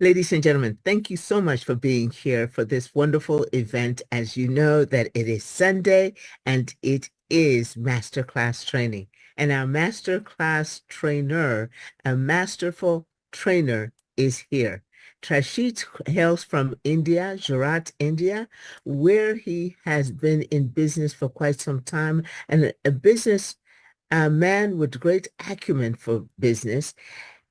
Ladies and gentlemen, thank you so much for being here for this wonderful event. As you know that it is Sunday and it is masterclass training. And our masterclass trainer, a masterful trainer, is here. Trashit hails from India, Gujarat, India, where he has been in business for quite some time, and a man with great acumen for business.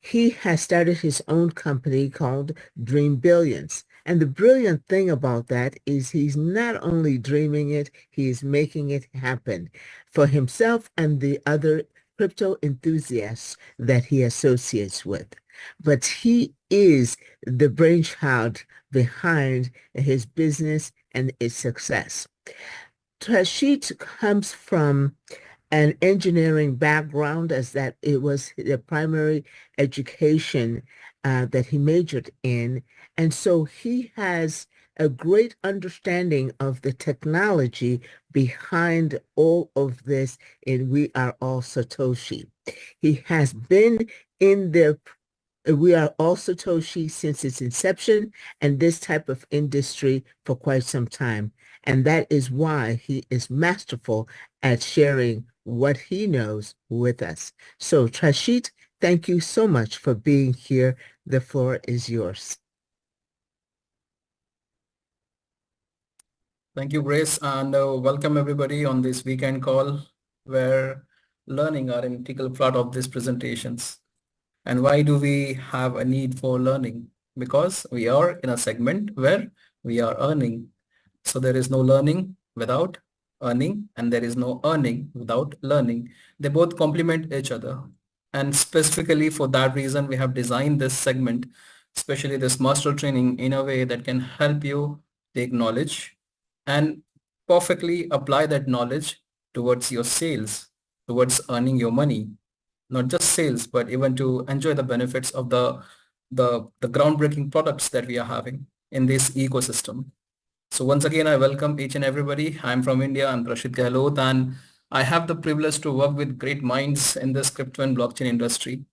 He has started his own company called Dream Billions. And the brilliant thing about that is he's not only dreaming it, he is making it happen for himself and the other crypto enthusiasts that he associates with. But he is the brainchild behind his business and its success. Trashit comes from an engineering background, as that it was the primary education that he majored in. And so he has a great understanding of the technology behind all of this in We Are All Satoshi. He has been in the We Are All Satoshi since its inception and this type of industry for quite some time. And that is why he is masterful at sharing what he knows with us. So Trashit, thank you so much for being here. The floor is yours. Thank you, Grace, and welcome everybody on this weekend call where learning are an integral part of these presentations. And why do we have a need for learning? Because we are in a segment where we are earning. So there is no learning without earning, and there is no earning without learning. They both complement each other. And specifically for that reason, we have designed this segment, especially this master training, in a way that can help you take knowledge and perfectly apply that knowledge towards your sales, towards earning your money. Not just sales, but even to enjoy the benefits of the groundbreaking products that we are having in this ecosystem. So once again, I welcome each and everybody. I'm from India. I'm Rashid Gehlot, and I have the privilege to work with great minds in this crypto and blockchain industry.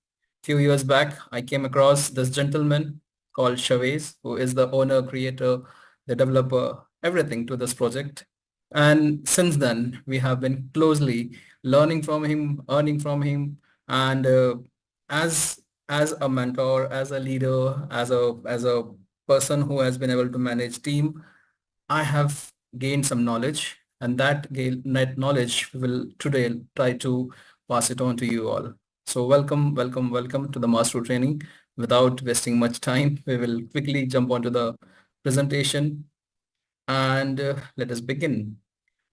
Few years back, I came across this gentleman called Chavez, who is the owner, creator, the developer, everything to this project. And since then, we have been closely learning from him, earning from him, and as a mentor, as a leader, as a person who has been able to manage team, I have gained some knowledge, and that knowledge will today try to pass it on to you all. So welcome, welcome, welcome to the master training. Without wasting much time, we will quickly jump onto the presentation, and let us begin.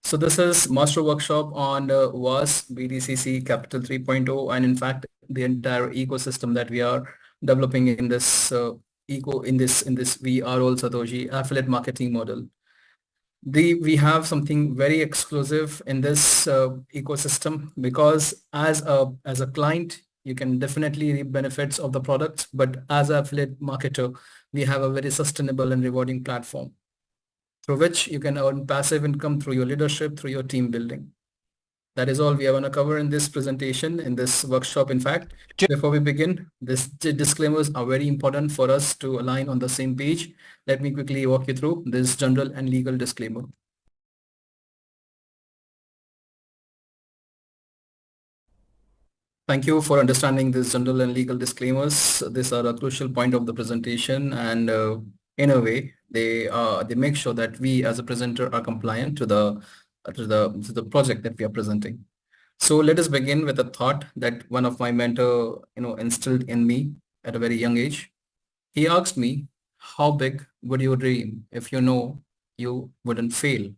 So this is master workshop on WAAS BDCC Capital 3.0, and in fact the entire ecosystem that we are developing in this in this We Are All Satoshi affiliate marketing model. We have something very exclusive in this ecosystem, because as a client you can definitely reap benefits of the products, but as an affiliate marketer we have a very sustainable and rewarding platform through which you can earn passive income through your leadership, through your team building. That is all we are going to cover in this presentation, in this workshop. In fact, before we begin, these disclaimers are very important for us to align on the same page. Let me quickly walk you through this general and legal disclaimer. Thank you for understanding these general and legal disclaimers. These are a crucial point of the presentation, and in a way, they make sure that we as a presenter are compliant to the project that we are presenting. So let us begin with a thought that one of my mentor, instilled in me at a very young age. He asked me, how big would you dream if you know you wouldn't fail?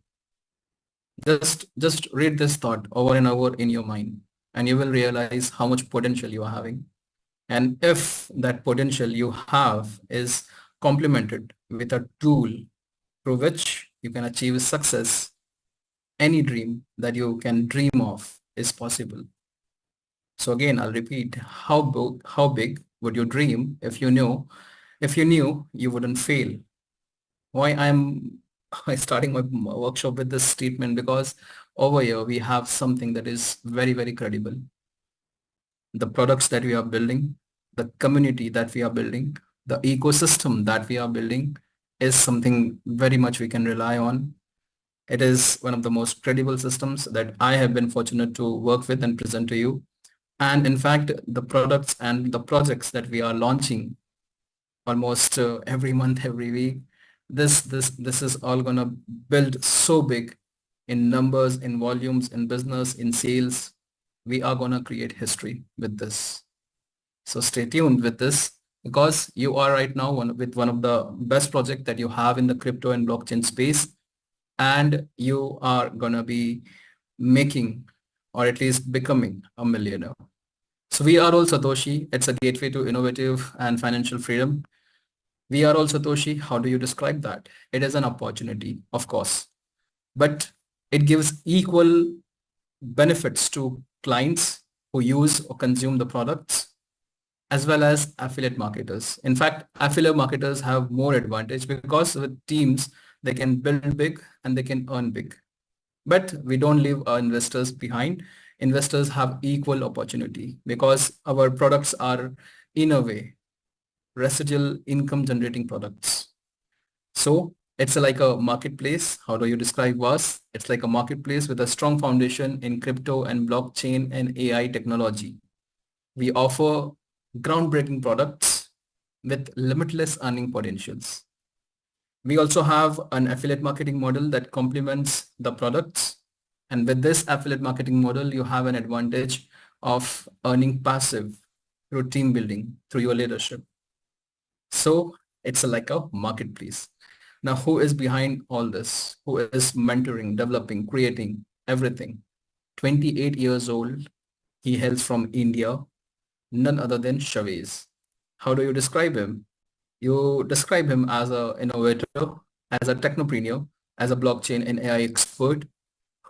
Just read this thought over and over in your mind, and you will realize how much potential you are having. And if that potential you have is complemented with a tool through which you can achieve success, any dream that you can dream of is possible. So again, I'll repeat, how big would you dream if you knew you wouldn't fail? Why I'm starting my workshop with this statement? Because over here we have something that is very, very credible. The products that we are building, the community that we are building, The ecosystem that we are building is something very much we can rely on. It is one of the most credible systems that I have been fortunate to work with and present to you. And in fact, the products and the projects that we are launching almost every month, every week, this is all going to build so big in numbers, in volumes, in business, in sales. We are going to create history with this. So stay tuned with this, because you are right now with one of the best projects that you have in the crypto and blockchain space, and you are going to be making, or at least becoming, a millionaire. So we are all Satoshi. It's a gateway to innovative and financial freedom. We are all Satoshi. How do you describe that? It is an opportunity, of course, but it gives equal benefits to clients who use or consume the products, as well as affiliate marketers. In fact, affiliate marketers have more advantage because with teams, they can build big and they can earn big. But we don't leave our investors behind. Investors have equal opportunity because our products are, in a way, residual income generating products. So it's like a marketplace. How do you describe WAAS? It's like a marketplace with a strong foundation in crypto and blockchain and AI technology. We offer groundbreaking products with limitless earning potentials. We also have an affiliate marketing model that complements the products. And with this affiliate marketing model, you have an advantage of earning passive through team building, through your leadership. So it's like a marketplace. Now, who is behind all this? Who is mentoring, developing, creating everything? 28 years old. He hails from India, none other than Chavez. How do you describe him? You describe him as an innovator, as a technopreneur, as a blockchain and AI expert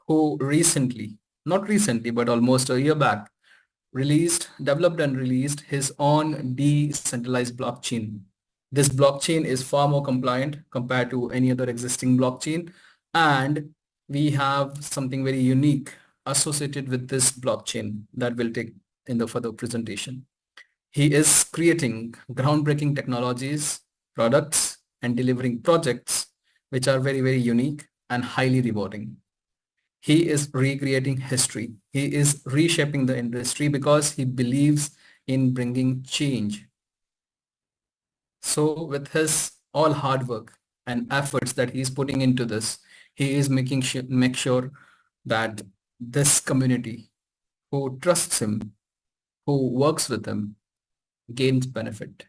who recently, not recently, but almost a year back, developed and released his own decentralized blockchain. This blockchain is far more compliant compared to any other existing blockchain. And we have something very unique associated with this blockchain that we'll take in the further presentation. He is creating groundbreaking technologies, products, and delivering projects which are very, very unique and highly rewarding. He is recreating history. He is reshaping the industry because he believes in bringing change. So with his all hard work and efforts that he's putting into this, he is make sure that this community who trusts him, who works with him, gains benefit.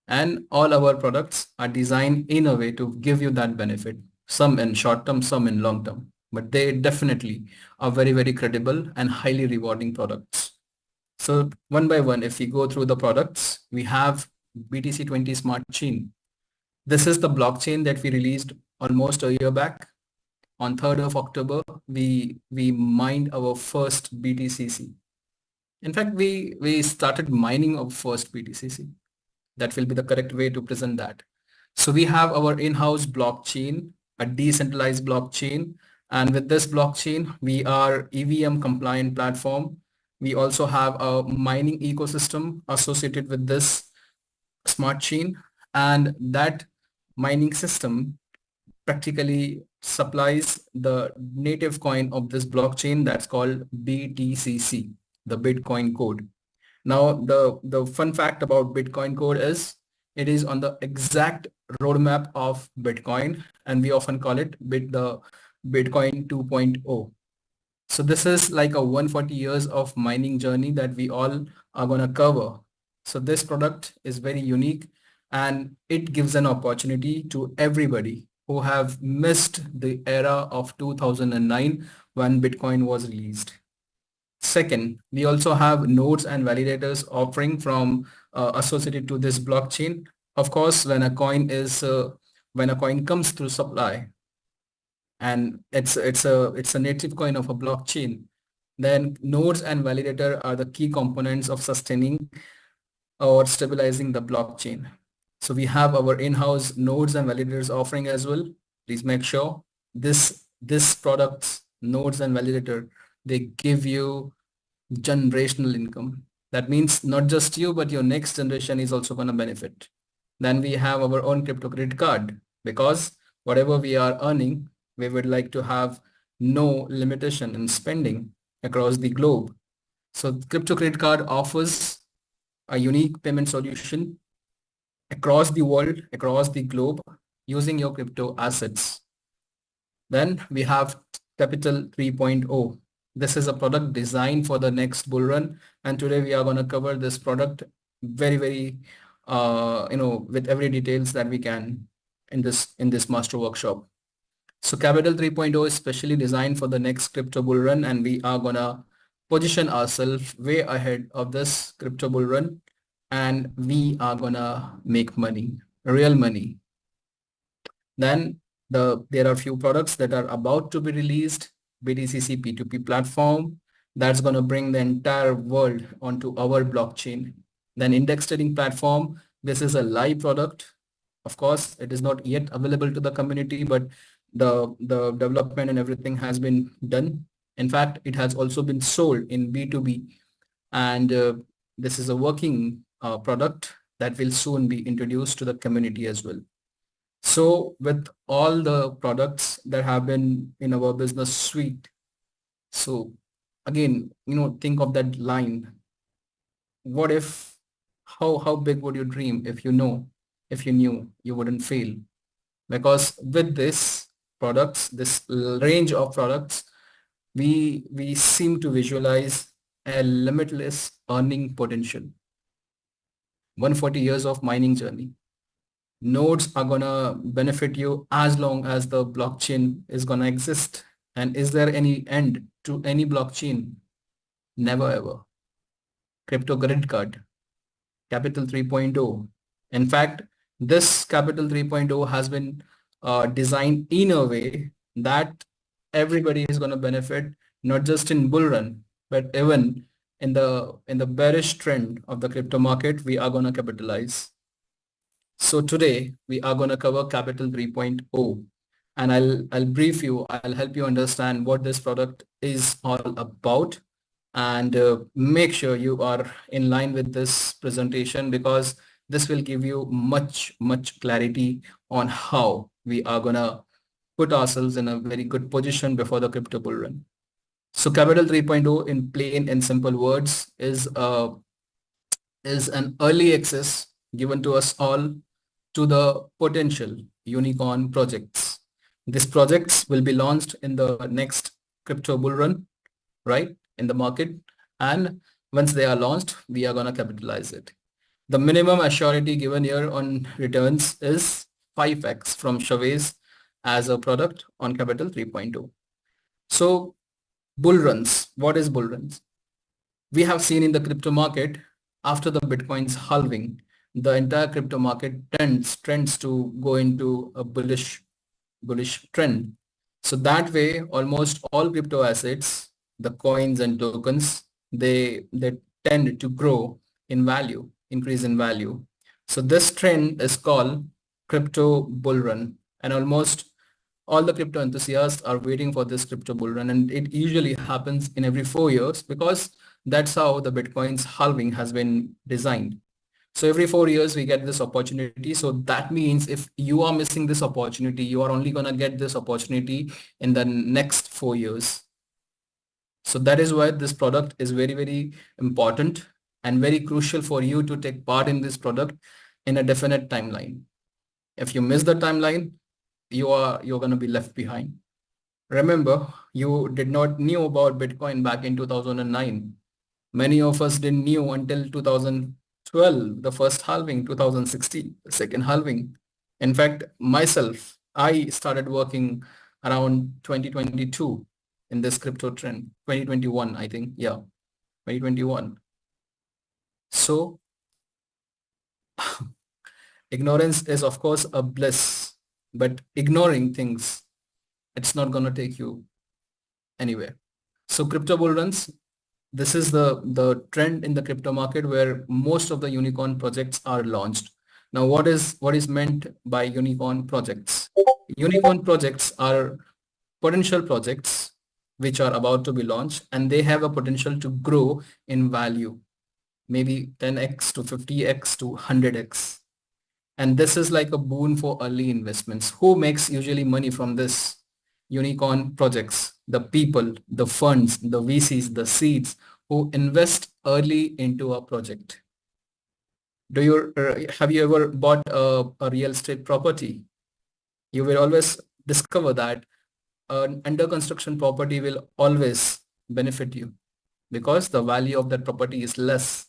And all our products are designed in a way to give you that benefit, some in short term, some in long term, but they definitely are very, very credible and highly rewarding products. So one by one, if we go through the products, we have BTC20 Smart Chain. This is the blockchain that we released almost a year back. On 3rd of October, we mined our first BTCC. In fact, we started mining our first BTCC. That will be the correct way to present that. So we have our in-house blockchain, a decentralized blockchain. And with this blockchain, we are EVM compliant platform. We also have a mining ecosystem associated with this smart chain. And that mining system practically supplies the native coin of this blockchain that's called BTCC, the Bitcoin code. Now, the fun fact about Bitcoin code is it is on the exact roadmap of Bitcoin, and we often call it the Bitcoin 2.0. So this is like a 140 years of mining journey that we all are going to cover. So this product is very unique, and it gives an opportunity to everybody who have missed the era of 2009 when Bitcoin was released. Second, we also have nodes and validators offering from associated to this blockchain. Of course, when a coin comes through supply, and it's a native coin of a blockchain, then nodes and validator are the key components of sustaining or stabilizing the blockchain. So we have our in-house nodes and validators offering as well. Please make sure this products, nodes and validator, they give you generational income. That means not just you, but your next generation is also going to benefit. Then we have our own crypto credit card, because whatever we are earning, we would like to have no limitation in spending across the globe. So crypto credit card offers a unique payment solution across the world, across the globe, using your crypto assets. Then we have Capital 3.0. This is a product designed for the next bull run, and today we are going to cover this product very with every details that we can in this master workshop. So Capital 3.0 is specially designed for the next crypto bull run, and we are gonna position ourselves way ahead of this crypto bull run, and we are gonna make money, real money. Then there are few products that are about to be released. BTCC P2P platform that's going to bring the entire world onto our blockchain. Then index trading platform. This is a live product. Of course, it is not yet available to the community, but the development and everything has been done. In fact, it has also been sold in B2B, and this is a working product that will soon be introduced to the community as well. So with all the products that have been in our business suite, so again, think of that line. What if, how big would you dream if you knew you wouldn't fail? Because with this products, this range of products, we seem to visualize a limitless earning potential. 140 years of mining journey. Nodes are gonna benefit you as long as the blockchain is gonna exist. And is there any end to any blockchain? Never ever. Crypto credit card, Capital 3.0. In fact, this Capital 3.0 has been designed in a way that everybody is gonna benefit, not just in bull run, but even in the bearish trend of the crypto market, we are gonna capitalize. So today we are going to cover Capital 3.0, and I'll brief you, I'll help you understand what this product is all about, and make sure you are in line with this presentation, because this will give you much clarity on how we are going to put ourselves in a very good position before the crypto bull run. So Capital 3.0 in plain and simple words is an early access given to us all to the potential unicorn projects. These projects will be launched in the next crypto bull run, right, in the market. And once they are launched, we are going to capitalize it. The minimum assurity given here on returns is 5x from Chavez as a product on Capital 3.0. So bull runs, what is bull runs? We have seen in the crypto market, after the Bitcoin's halving, the entire crypto market trends to go into a bullish trend. So that way, almost all crypto assets, the coins and tokens, they tend to grow in value, increase in value. So this trend is called crypto bull run, and almost all the crypto enthusiasts are waiting for this crypto bull run, and it usually happens in every 4 years, because that's how the Bitcoin's halving has been designed. So every 4 years we get this opportunity. So that means if you are missing this opportunity, you are only going to get this opportunity in the next 4 years. So that is why this product is very important and very crucial for you to take part in this product in a definite timeline. If you miss the timeline, you're going to be left behind. Remember, you did not knew about Bitcoin back in 2009. Many of us didn't knew until 2012, the first halving, 2016, the second halving. In fact, myself, I started working around 2022 in this crypto trend, 2021, I think. Yeah, 2021. So ignorance is of course a bliss, but ignoring things, it's not going to take you anywhere. So crypto bull runs, this is the trend in the crypto market where most of the unicorn projects are launched. Now, what is meant by unicorn projects? Unicorn projects are potential projects which are about to be launched, and they have a potential to grow in value. maybe 10x to 50x to 100x. And this is like a boon for early investments. Who makes usually money from this unicorn projects? The people, the funds, the VCs, the seeds who invest early into a project. Have you ever bought a real estate property? You will always discover that an under construction property will always benefit you because the value of that property is less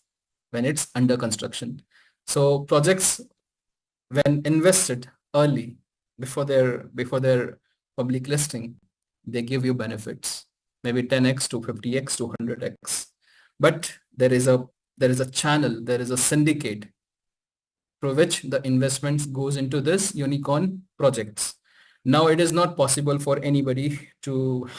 when it's under construction. So projects, when invested early before their public listing, they give you benefits, maybe 10x to 50x to 100x. But there is a channel, there is a syndicate through which the investments goes into this unicorn projects. Now it is not possible for anybody to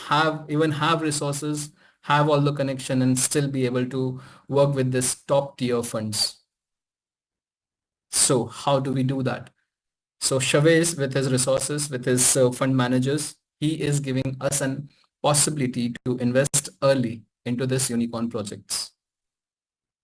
even have resources, have all the connection, and still be able to work with this top tier funds. So how do we do that? So Chavez, with his resources, with his fund managers, he is giving us an possibility to invest early into this unicorn projects,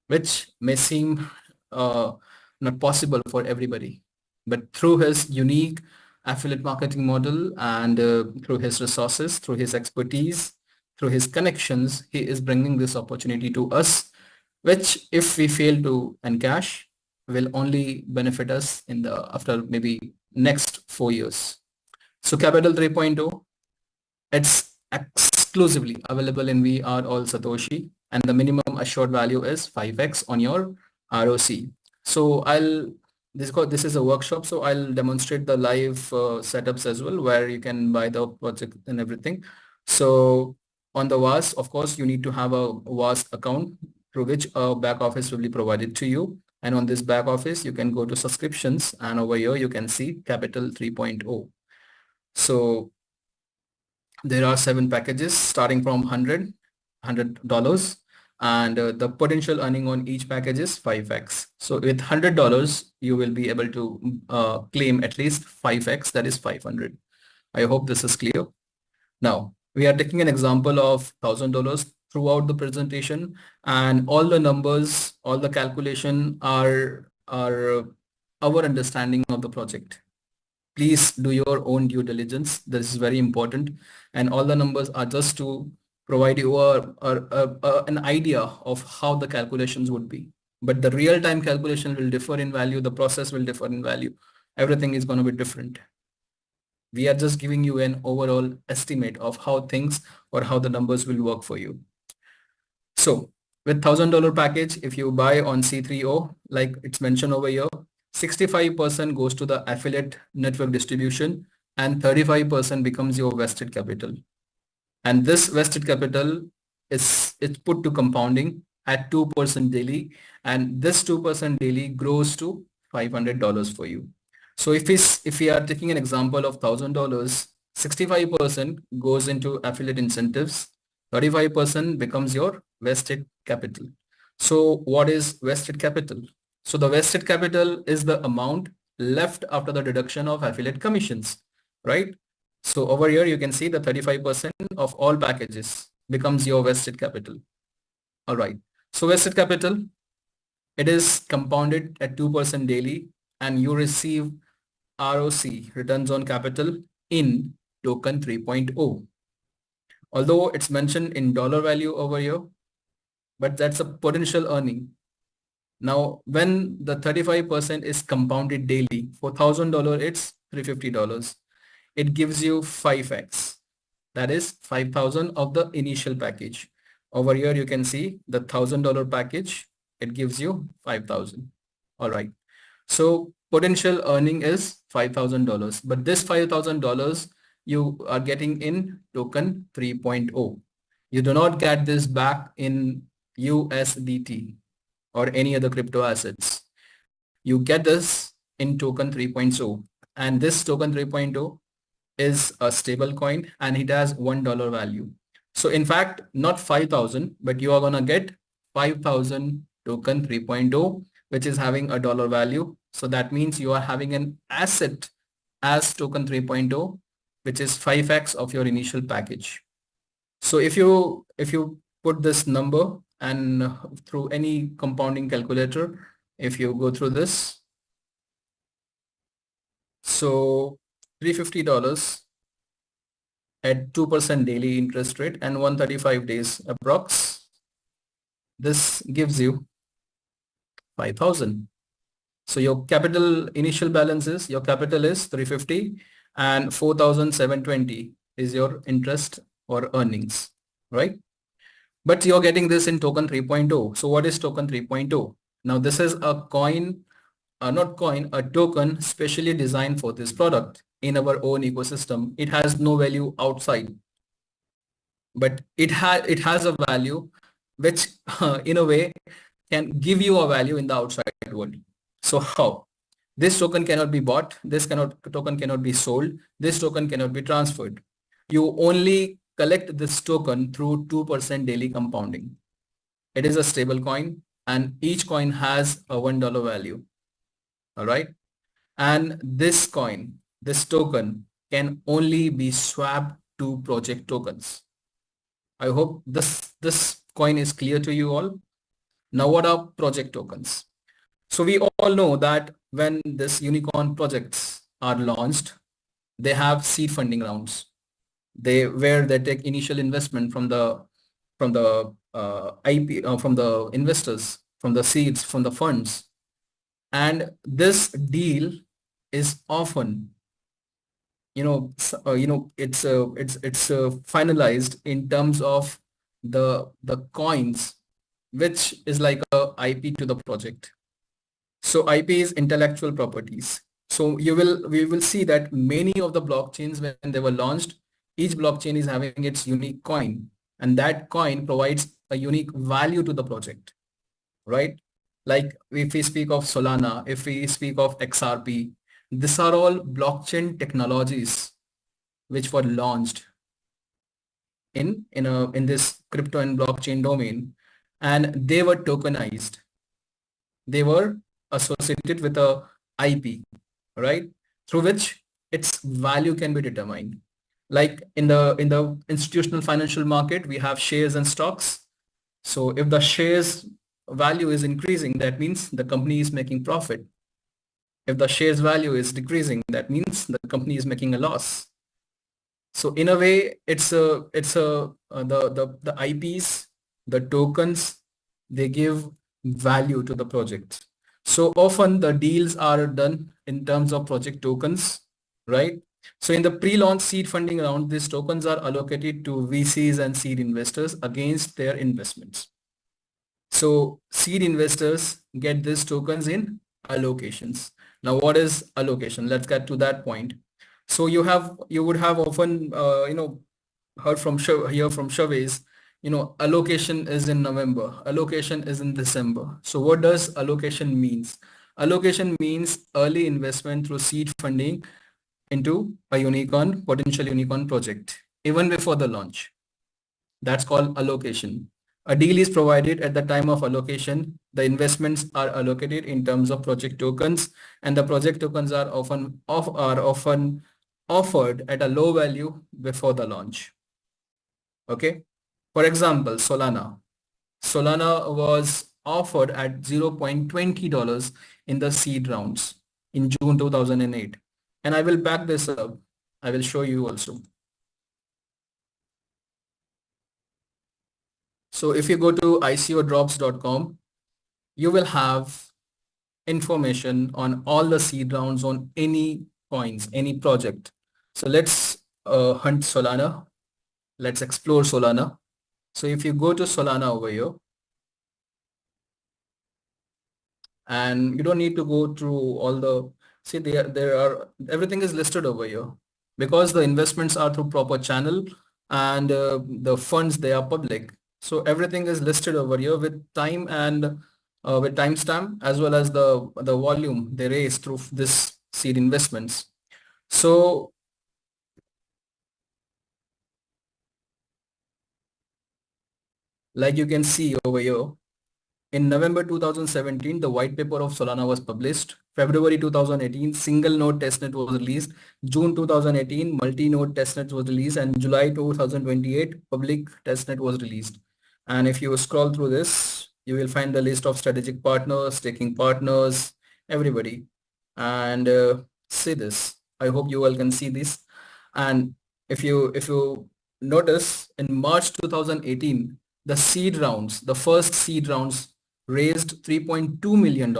which may seem not possible for everybody. But through his unique affiliate marketing model and through his resources, through his expertise, through his connections, he is bringing this opportunity to us, which if we fail to encash, will only benefit us after maybe next 4 years. So Capital 3.0, it's exclusively available in We Are All Satoshi, and the minimum assured value is 5x on your ROC. So this is a workshop, so I'll demonstrate the live setups as well, where you can buy the project and everything. So on the WAAS, of course, you need to have a WAAS account through which a back office will be provided to you. And on this back office, you can go to subscriptions, and over here you can see Capital 3.0. So there are 7 packages starting from $100, and the potential earning on each package is 5x. So with $100, you will be able to claim at least 5x, that is 500. I hope this is clear. Now, we are taking an example of $1,000 throughout the presentation, and all the numbers, all the calculation are our understanding of the project. Please do your own due diligence. This is very important, and all the numbers are just to provide you an idea of how the calculations would be. But the real-time calculation will differ in value. The process will differ in value. Everything is going to be different. We are just giving you an overall estimate of how things or how the numbers will work for you. So with $1,000 package, if you buy on C3O, like it's mentioned over here, 65% goes to the affiliate network distribution and 35% becomes your vested capital. And this vested capital it's put to compounding at 2% daily, and this 2% daily grows to $500 for you. So if we are taking an example of $1,000, 65% goes into affiliate incentives, 35% becomes your vested capital. So what is vested capital? So the vested capital is the amount left after the deduction of affiliate commissions, right? So over here, you can see the 35% of all packages becomes your vested capital. All right. So vested capital, it is compounded at 2% daily, and you receive ROC, returns on capital, in token 3.0. Although it's mentioned in dollar value over here, but that's a potential earning. Now, when the 35% is compounded daily, for $1,000, it's $350. It gives you 5x. That is 5,000 of the initial package. Over here, you can see the $1,000 package. It gives you 5,000. All right. So potential earning is $5,000, but this $5,000 you are getting in token 3.0. You do not get this back in USDT or any other crypto assets. You get this in token 3.0, and this token 3.0 is a stable coin, and it has $1 value. So in fact, not 5,000, but you are going to get 5,000 token 3.0, which is having a dollar value. So that means you are having an asset as token 3.0, which is 5x of your initial package. So if you put this number and through any compounding calculator, if you go through this, so $350 at 2% daily interest rate and 135 days approx, this gives you 5,000. So your capital initial balance is, your capital is 350 and 4,720 is your interest or earnings, right? But you're getting this in token 3.0. So what is token 3.0? Now this is a coin, not coin, a token specially designed for this product in our own ecosystem. It has no value outside, but it has a value which in a way can give you a value in the outside world. So how? This token cannot be bought, token cannot be sold, this token cannot be transferred. You only collect this token through 2% daily compounding. It is a stable coin and each coin has a $1 value. All right. And this coin, this token can only be swapped to project tokens. I hope this coin is clear to you all. Now, what are project tokens? So we all know that when this unicorn projects are launched, they have seed funding rounds. Where they take initial investment from the IP from the investors, from the seeds, from the funds, and this deal is often it's finalized in terms of the coins, which is like a IP to the project. So IP is intellectual properties. So we will see that many of the blockchains, when they were launched, each blockchain is having its unique coin, and that coin provides a unique value to the project, right? Like if we speak of Solana, if we speak of XRP, these are all blockchain technologies which were launched in this crypto and blockchain domain, and they were tokenized. They were associated with a IP, right? Through which its value can be determined. Like in the institutional financial market, we have shares and stocks. So if the shares value is increasing, that means the company is making profit. If the shares value is decreasing, that means the company is making a loss. So in a way, the IPs, the tokens, they give value to the project. So often the deals are done in terms of project tokens, right? So in the pre-launch seed funding round, these tokens are allocated to VCs and seed investors against their investments. So seed investors get these tokens in allocations. Now, what is allocation? Let's get to that point. So you would have often heard from surveys, allocation is in November, allocation is in December. So what does allocation means? Allocation means early investment through seed funding into a potential unicorn project, even before the launch. That's called allocation. A deal is provided at the time of allocation. The investments are allocated in terms of project tokens, and the project tokens are often offered at a low value before the launch. Okay. For example, Solana. Solana was offered at $0.20 in the seed rounds in June 2008. And I will back this up. I will show you also. So if you go to icodrops.com, you will have information on all the seed rounds on any coins, any project. So let's hunt Solana. Let's explore Solana. So if you go to Solana over here, and you don't need to go through all the, see there are, everything is listed over here because the investments are through proper channel and the funds, they are public. So everything is listed over here with time and with timestamp as well as the volume they raise through this seed investments. So like you can see over here, in November 2017, the white paper of Solana was published. February 2018, single node testnet was released. June 2018, multi-node testnet was released, and July 2028, public testnet was released. And if you scroll through this, you will find the list of strategic partners, staking partners, everybody. And see this. I hope you all can see this. And if you notice, in March 2018, the seed rounds, the first seed rounds raised $3.2 million,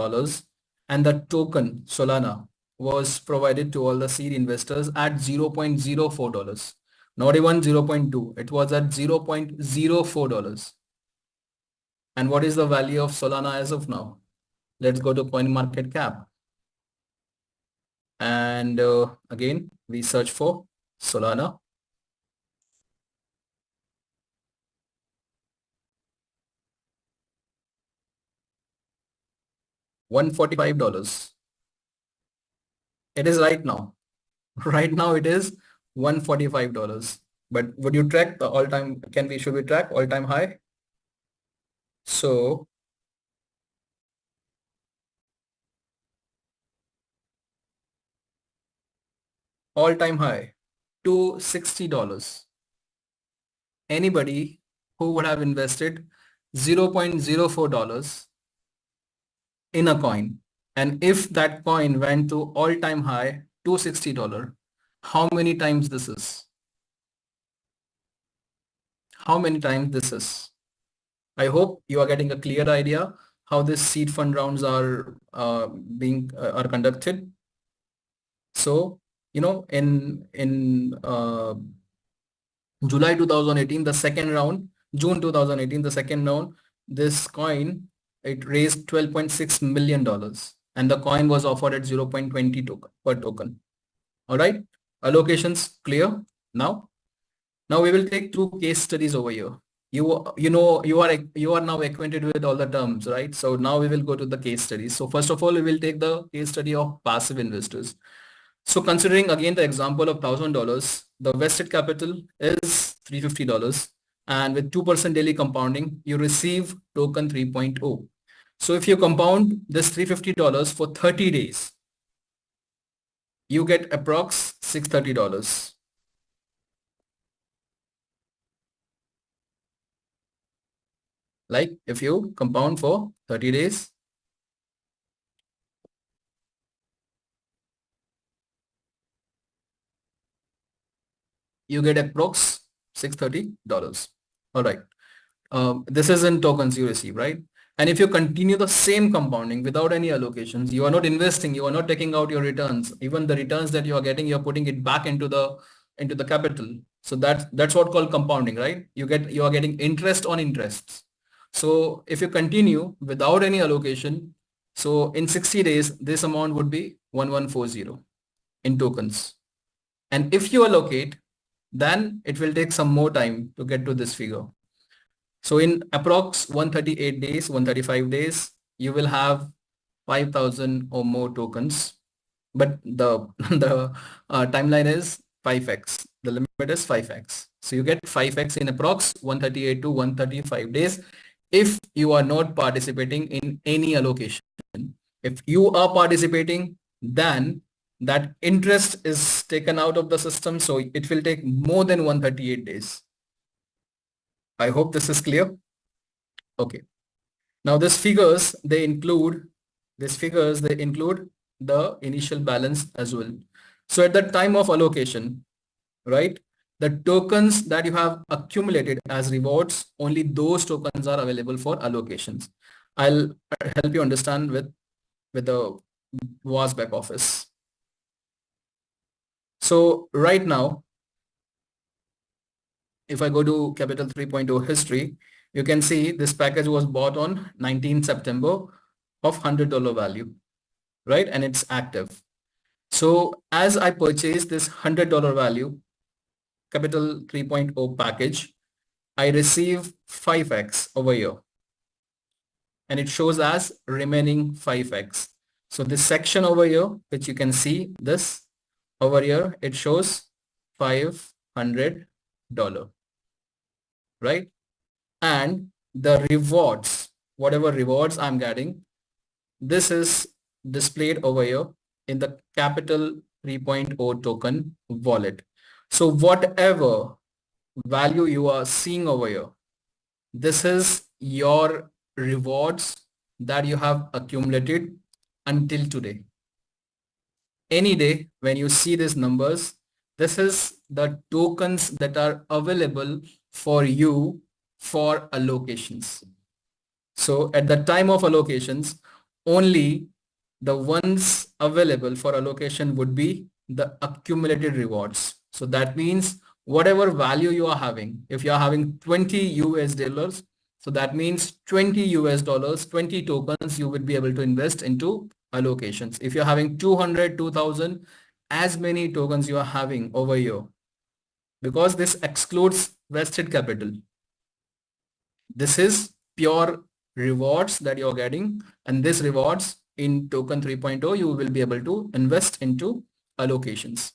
and the token Solana was provided to all the seed investors at $0.04. Not even 0.2, it was at $0.04. And what is the value of Solana as of now? Let's go to CoinMarketCap. And again, we search for Solana. $145. It is right now. Right now it is $145. But would you track the all-time, should we track all-time high? So all-time high, $260. Anybody who would have invested $0.04 in a coin, and if that coin went to all-time high, $260, how many times this is? How many times this is? I hope you are getting a clear idea how this seed fund rounds are are conducted. So, you know, in July 2018, the second round, June 2018, the second round, this coin, it raised $12.6 million, and the coin was offered at 0.20 token per token. All right, allocations clear now. Now we will take two case studies over here. You are now acquainted with all the terms, right? So now we will go to the case studies. So first of all, we will take the case study of passive investors. So considering again the example of $1,000, the vested capital is $350, and with 2% daily compounding, you receive token 3.0. So if you compound this $350 for 30 days, you get approx $630. Like if you compound for 30 days, you get approx $630. All right. This is in tokens you receive, right? And if you continue the same compounding without any allocations, you are not investing, you are not taking out your returns. Even the returns that you are getting, you're putting it back into the capital. So that's what called compounding, right? You are getting interest on interests. So if you continue without any allocation, so in 60 days, this amount would be 1140 in tokens. And if you allocate, then it will take some more time to get to this figure. So in approx 138 days, 135 days, you will have 5,000 or more tokens. But the timeline is 5x. The limit is 5x. So you get 5x in approx 138 to 135 days if you are not participating in any allocation. If you are participating, then that interest is taken out of the system. So it will take more than 138 days. I hope this is clear. Okay. Now these figures, they include the initial balance as well. So at the time of allocation, right, the tokens that you have accumulated as rewards, only those tokens are available for allocations. I'll help you understand with the WAAS back office. So right now, if I go to Capital 3.0 history, you can see this package was bought on 19 September of $100 value, right? And it's active. So as I purchase this $100 value Capital 3.0 package, I receive 5x over here, and it shows as remaining 5x. So this section over here, which you can see this over here, it shows $500, right? And the rewards, whatever rewards I'm getting, this is displayed over here in the Capital 3.0 token wallet. So whatever value you are seeing over here, This is your rewards that you have accumulated until today. Any day when you see these numbers, this is the tokens that are available for you for allocations. So at the time of allocations, only the ones available for allocation would be the accumulated rewards. So that means whatever value you are having, if you are having 20 US dollars, so that means 20 US dollars, 20 tokens you would be able to invest into allocations. If you're having 200, 2000, as many tokens you are having over here, because this excludes vested capital. This is pure rewards that you're getting, and this rewards in token 3.0 you will be able to invest into allocations.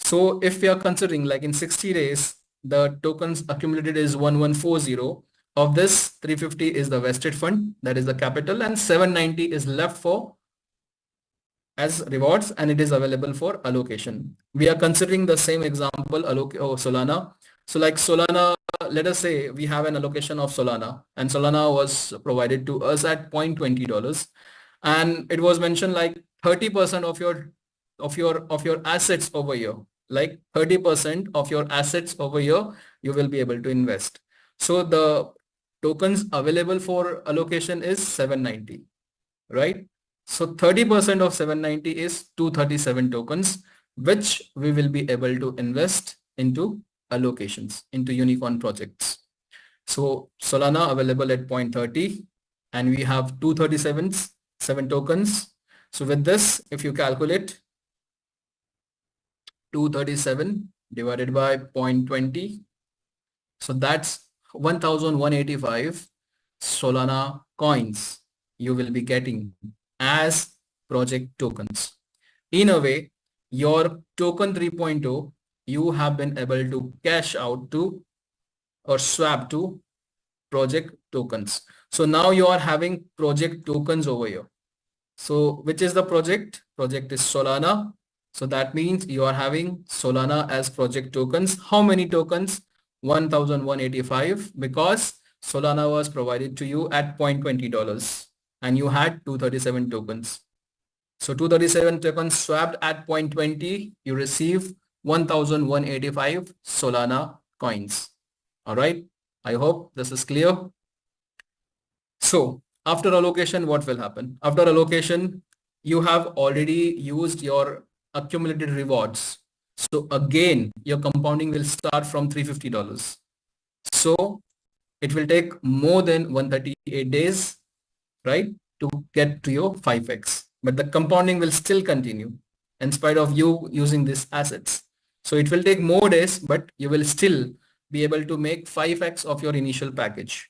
So if we are considering like in 60 days the tokens accumulated is 1140, of this 350 is the vested fund, that is the capital, and 790 is left for as rewards, and it is available for allocation. We are considering the same example Solana. So like Solana, let us say we have an allocation of Solana, and Solana was provided to us at $0.20, and it was mentioned like 30% of your assets over here, like 30% of your assets over here you will be able to invest. So the tokens available for allocation is 790, right? So 30% of 790 is 237 tokens, which we will be able to invest into allocations, into unicorn projects. So Solana available at 0.30, and we have 7 tokens. So with this, if you calculate 237 divided by 0.20, so that's 1185 Solana coins you will be getting as project tokens. In a way, your token 3.0 you have been able to cash out to or swap to project tokens. So now you are having project tokens over here. So which is the project? Project is Solana. So that means you are having Solana as project tokens. How many tokens? 1185, because Solana was provided to you at $0.20 and you had 237 tokens. So 237 tokens swapped at 0.20, you receive 1185 Solana coins. All right. I hope this is clear. So after allocation, what will happen? After allocation, you have already used your accumulated rewards. So again, your compounding will start from $350. So it will take more than 138 days, right, to get to your 5x. But the compounding will still continue in spite of you using these assets. So it will take more days, but you will still be able to make 5x of your initial package.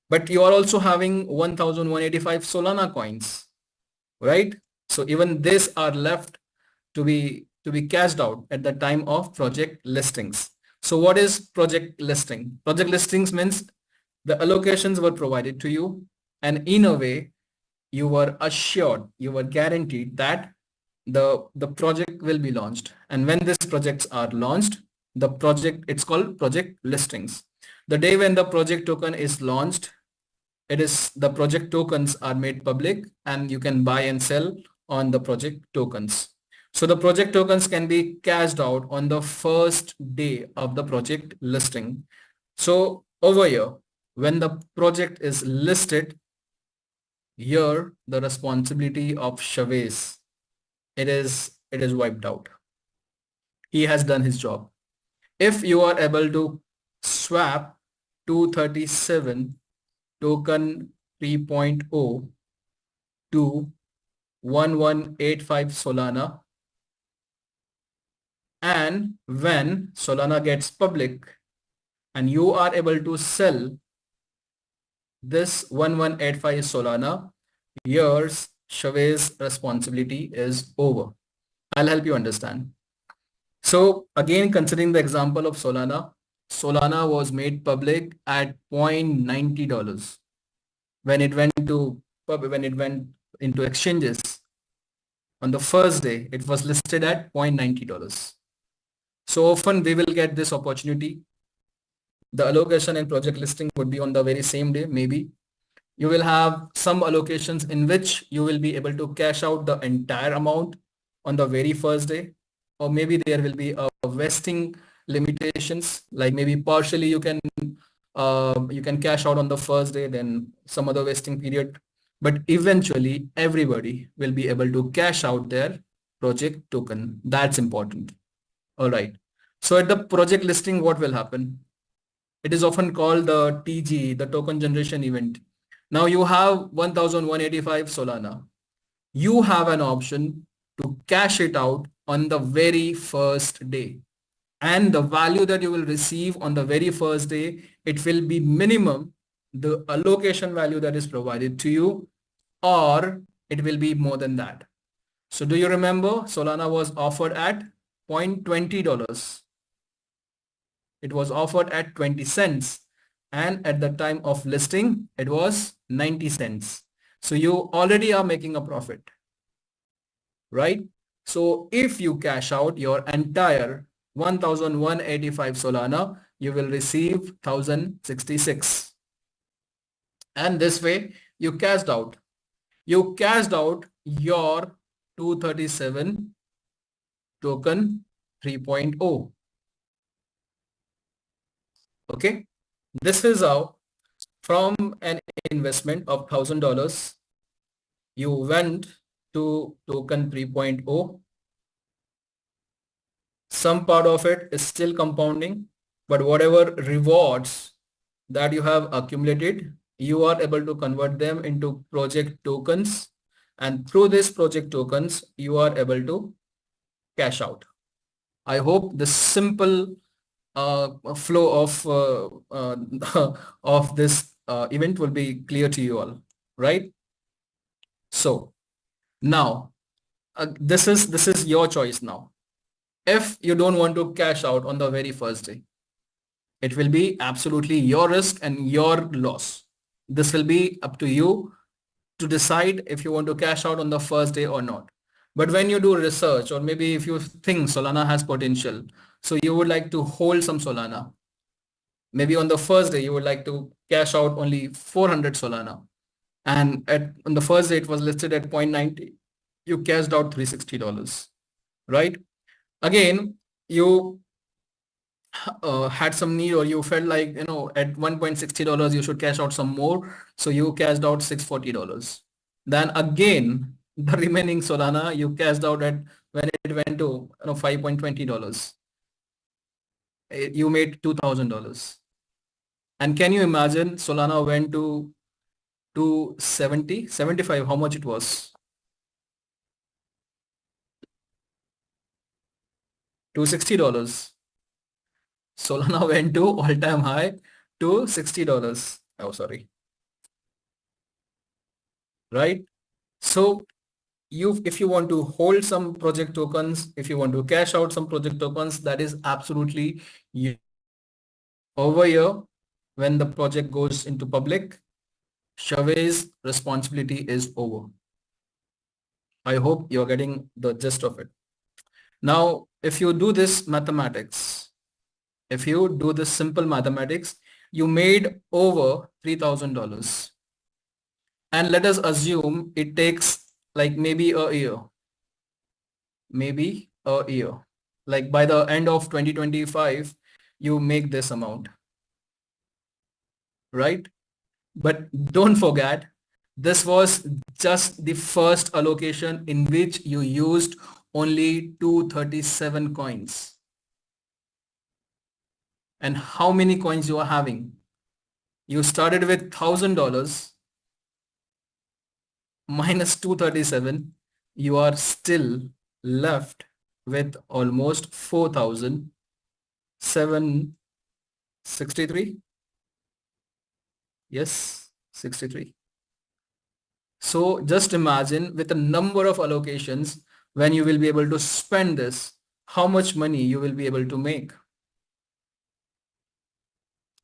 But you are also having 1185 Solana coins, right? So even these are left to be cashed out at the time of project listings. So what is project listing? Project listings means the allocations were provided to you, and in a way you were assured, you were guaranteed that the project will be launched. And when these projects are launched, the project, it's called project listings. The day when the project token is launched, it is the project tokens are made public and you can buy and sell on the project tokens. So the project tokens can be cashed out on the first day of the project listing. So over here, when the project is listed, here the responsibility of Chavez, it is wiped out. He has done his job. If you are able to swap 237 token 3.0 to 1185 Solana, and when Solana gets public and you are able to sell this 1185 Solana, yours Chavez responsibility is over. I'll help you understand. So again, considering the example of Solana, Solana was made public at $0.90 when it went into exchanges. On the first day, it was listed at $0.90. So often we will get this opportunity The allocation and project listing would be on the very same day. Maybe you will have some allocations in which you will be able to cash out the entire amount on the very first day, or maybe there will be a vesting limitations, like maybe partially you can cash out on the first day, then some other vesting period, but eventually everybody will be able to cash out their project token. That's important. All right. So at the project listing, what will happen? It is often called the TG, the token generation event. Now you have 1185 Solana. You have an option to cash it out on the very first day. And the value that you will receive on the very first day, it will be minimum the allocation value that is provided to you, or it will be more than that. So do you remember Solana was offered at $0.20? It was offered at 20 cents. And at the time of listing, it was 90 cents. So you already are making a profit, right? So if you cash out your entire 1185 Solana, you will receive 1066. And this way you cashed out. You cashed out your 237 token 3.0. Okay. This is how from an investment of $1,000, you went to token 3.0. Some part of it is still compounding, but whatever rewards that you have accumulated, you are able to convert them into project tokens. And through these project tokens, you are able to cash out. I hope the simple flow of this event will be clear to you all, right? So now this is your choice now. If you don't want to cash out on the very first day, it will be absolutely your risk and your loss. This will be up to you to decide if you want to cash out on the first day or not. But when you do research, or maybe if you think Solana has potential, so you would like to hold some Solana, maybe on the first day you would like to cash out only 400 Solana, and on the first day it was listed at 0.90, you cashed out $360, right? Again, you had some need, or you felt like, you know, at $1.60 you should cash out some more, so you cashed out $640. Then again, the remaining Solana you cashed out at when it went to, you know, $5.20. You made $2,000. And can you imagine Solana went to 75, how much it was? $260. Solana went to all-time high to $60. Oh, sorry. Right? So if you want to hold some project tokens, if you want to cash out some project tokens, that is absolutely you. Over here, when the project goes into public, Chavez responsibility is over. I hope you're getting the gist of it. Now, if you do this mathematics, if you do this simple mathematics, you made over $3,000. And let us assume it takes like maybe a year. Maybe a year. Like by the end of 2025, you make this amount. Right? But don't forget, this was just the first allocation in which you used only 237 coins. And how many coins you are having? You started with $1,000 minus 237. You are still left with almost 4,763. Yes, 63. So just imagine with a number of allocations, when you will be able to spend this, how much money you will be able to make.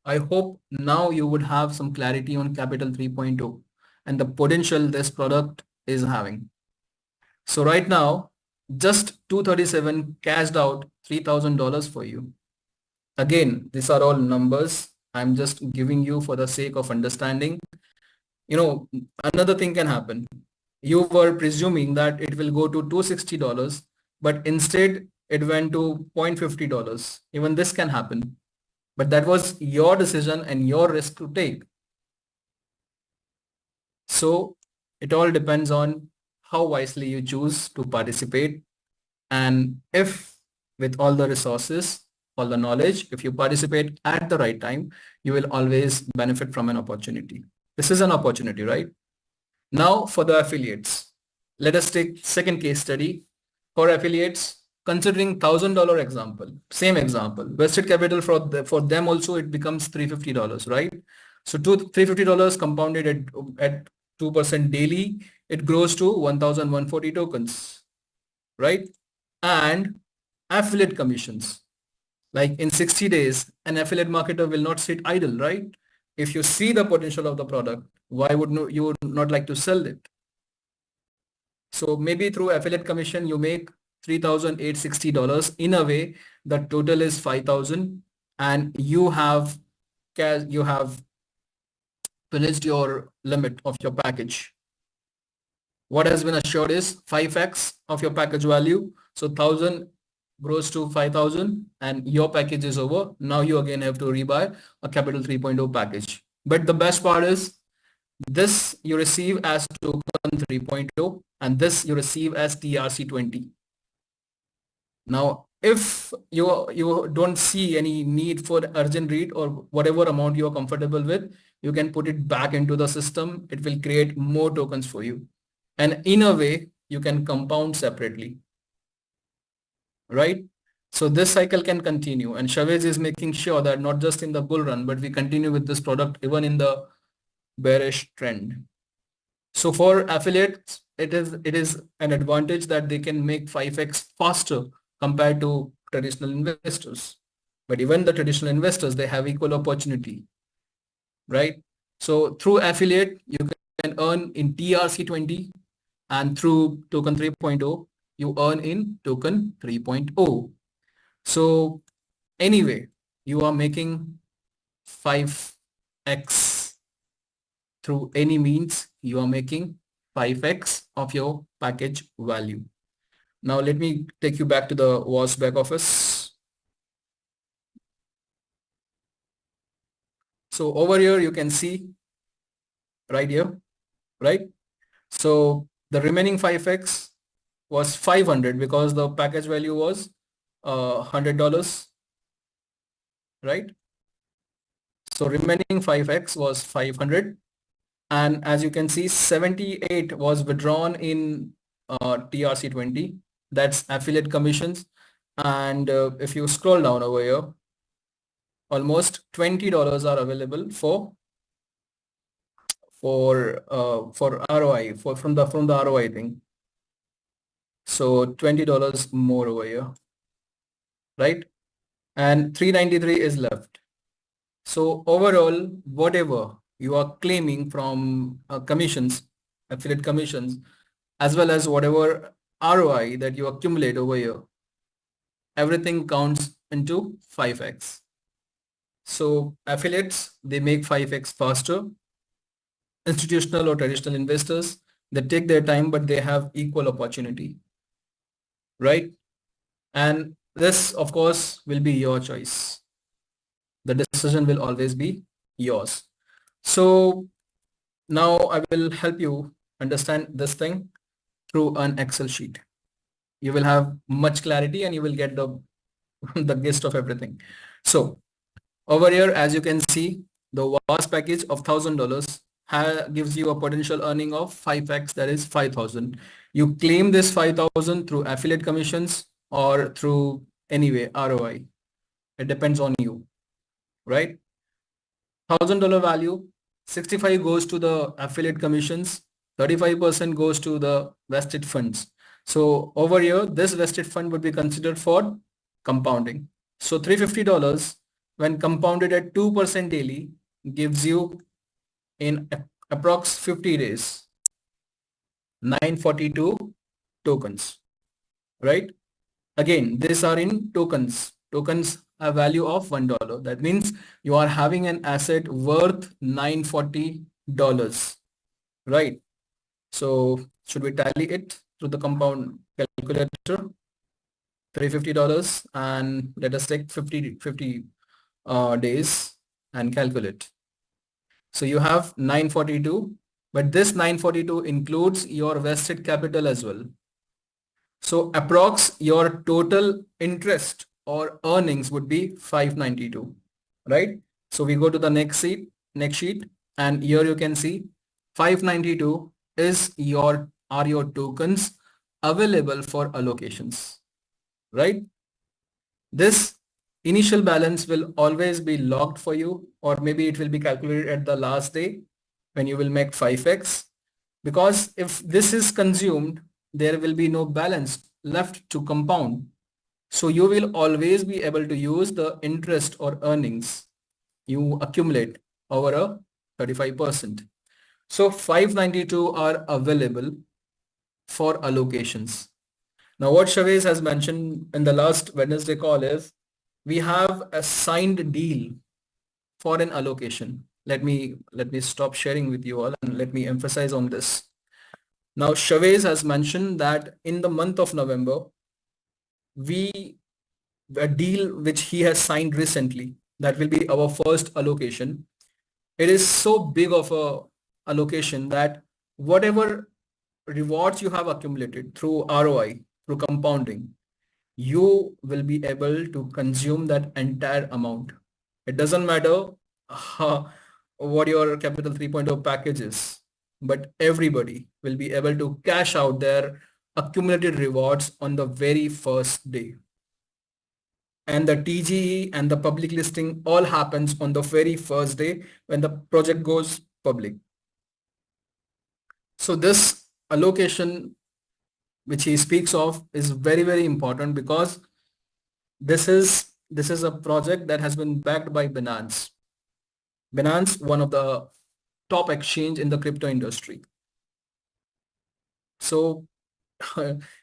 I hope now you would have some clarity on Capital 3.0 and the potential this product is having. So right now, just 237 cashed out $3,000 for you. Again, these are all numbers. I'm just giving you for the sake of understanding. You know, another thing can happen. You were presuming that it will go to $260, but instead it went to $0.50. Even this can happen. But that was your decision and your risk to take. So it all depends on how wisely you choose to participate. And if with all the resources, all the knowledge, if you participate at the right time, you will always benefit from an opportunity. This is an opportunity, right? Now for the affiliates, let us take second case study. For affiliates, considering $1,000 example, same example, vested capital for them also it becomes $350, right? So $350 compounded at 2% daily, it grows to 1,140 tokens, right? And affiliate commissions, like in 60 days, an affiliate marketer will not sit idle, right? If you see the potential of the product, why would you would not like to sell it? So maybe through affiliate commission, you make $3,860. In a way, the total is 5,000, and you have finished your limit of your package. What has been assured is 5x of your package value. So 1,000 grows to 5,000 and your package is over. Now you again have to rebuy a capital 3.0 package. But the best part is this you receive as token 3.0 and this you receive as TRC20. Now, if you don't see any need for urgent read or whatever amount you are comfortable with, you can put it back into the system. It will create more tokens for you. And in a way, you can compound separately, right? So this cycle can continue, and Chavez is making sure that not just in the bull run, but we continue with this product even in the bearish trend. So for affiliates, it is an advantage that they can make 5x faster compared to traditional investors. But even the traditional investors, they have equal opportunity, right? So through affiliate, you can earn in TRC20, and through token 3.0, you earn in token 3.0. So anyway, you are making 5x through any means. You are making 5x of your package value. Now let me take you back to the WAAS back office. So over here you can see right here, right? So the remaining 5x was 500 because the package value was $100, right? So remaining 5x was 500, and as you can see 78 was withdrawn in TRC20. That's affiliate commissions. And if you scroll down over here, almost $20 are available for ROI from the ROI thing. So $20 more over here, right? And 393 is left. So overall, whatever you are claiming from commissions, affiliate commissions, as well as whatever ROI that you accumulate over here, everything counts into 5x. So affiliates, they make 5x faster. Institutional or traditional investors, they take their time, but they have equal opportunity, right? And this, of course, will be your choice. The decision will always be yours. So now I will help you understand this thing through an Excel sheet. You will have much clarity and you will get the, the gist of everything. So over here, as you can see, the WAAS package of $1,000 gives you a potential earning of 5x, that is 5,000. You claim this 5,000 through affiliate commissions or through anyway ROI. It depends on you, right? $1,000 value, 65 goes to the affiliate commissions, 35% goes to the vested funds. So over here, this vested fund would be considered for compounding. So $350 when compounded at 2% daily gives you in approx 50 days 942 tokens, right? Again, these are in tokens. Tokens a value of $1. That means you are having an asset worth $940, right? So should we tally it through the compound calculator? $350, and let us take 50 days and calculate. So you have 942, but this 942 includes your vested capital as well. So approx your total interest or earnings would be 592, right? So we go to the next sheet, and here you can see 592 are your tokens available for allocations, right? This initial balance will always be locked for you, or maybe it will be calculated at the last day when you will make 5x, because if this is consumed, there will be no balance left to compound. So you will always be able to use the interest or earnings you accumulate over a 35%. So 592 are available for allocations. Now what Chavez has mentioned in the last Wednesday call is we have a signed deal for an allocation. Let me stop sharing with you all and let me emphasize on this. Now Chavez has mentioned that in the month of November, a deal which he has signed recently, that will be our first allocation. It is so big of a allocation that whatever rewards you have accumulated through ROI, through compounding, you will be able to consume that entire amount. It doesn't matter what your Capital 3.0 package is, but everybody will be able to cash out their accumulated rewards on the very first day. And the TGE and the public listing all happens on the very first day when the project goes public. So this allocation which he speaks of is very, very important, because this is a project that has been backed by Binance. Binance, one of the top exchange in the crypto industry. So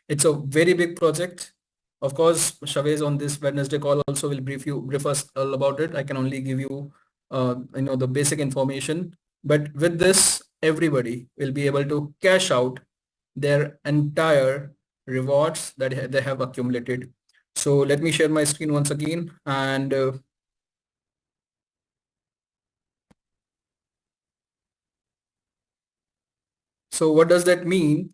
it's a very big project. Of course, Chavez on this Wednesday call also will brief us all about it. I can only give you, the basic information. But with this, everybody will be able to cash out their entire rewards that they have accumulated. So let me share my screen once again, and so what does that mean?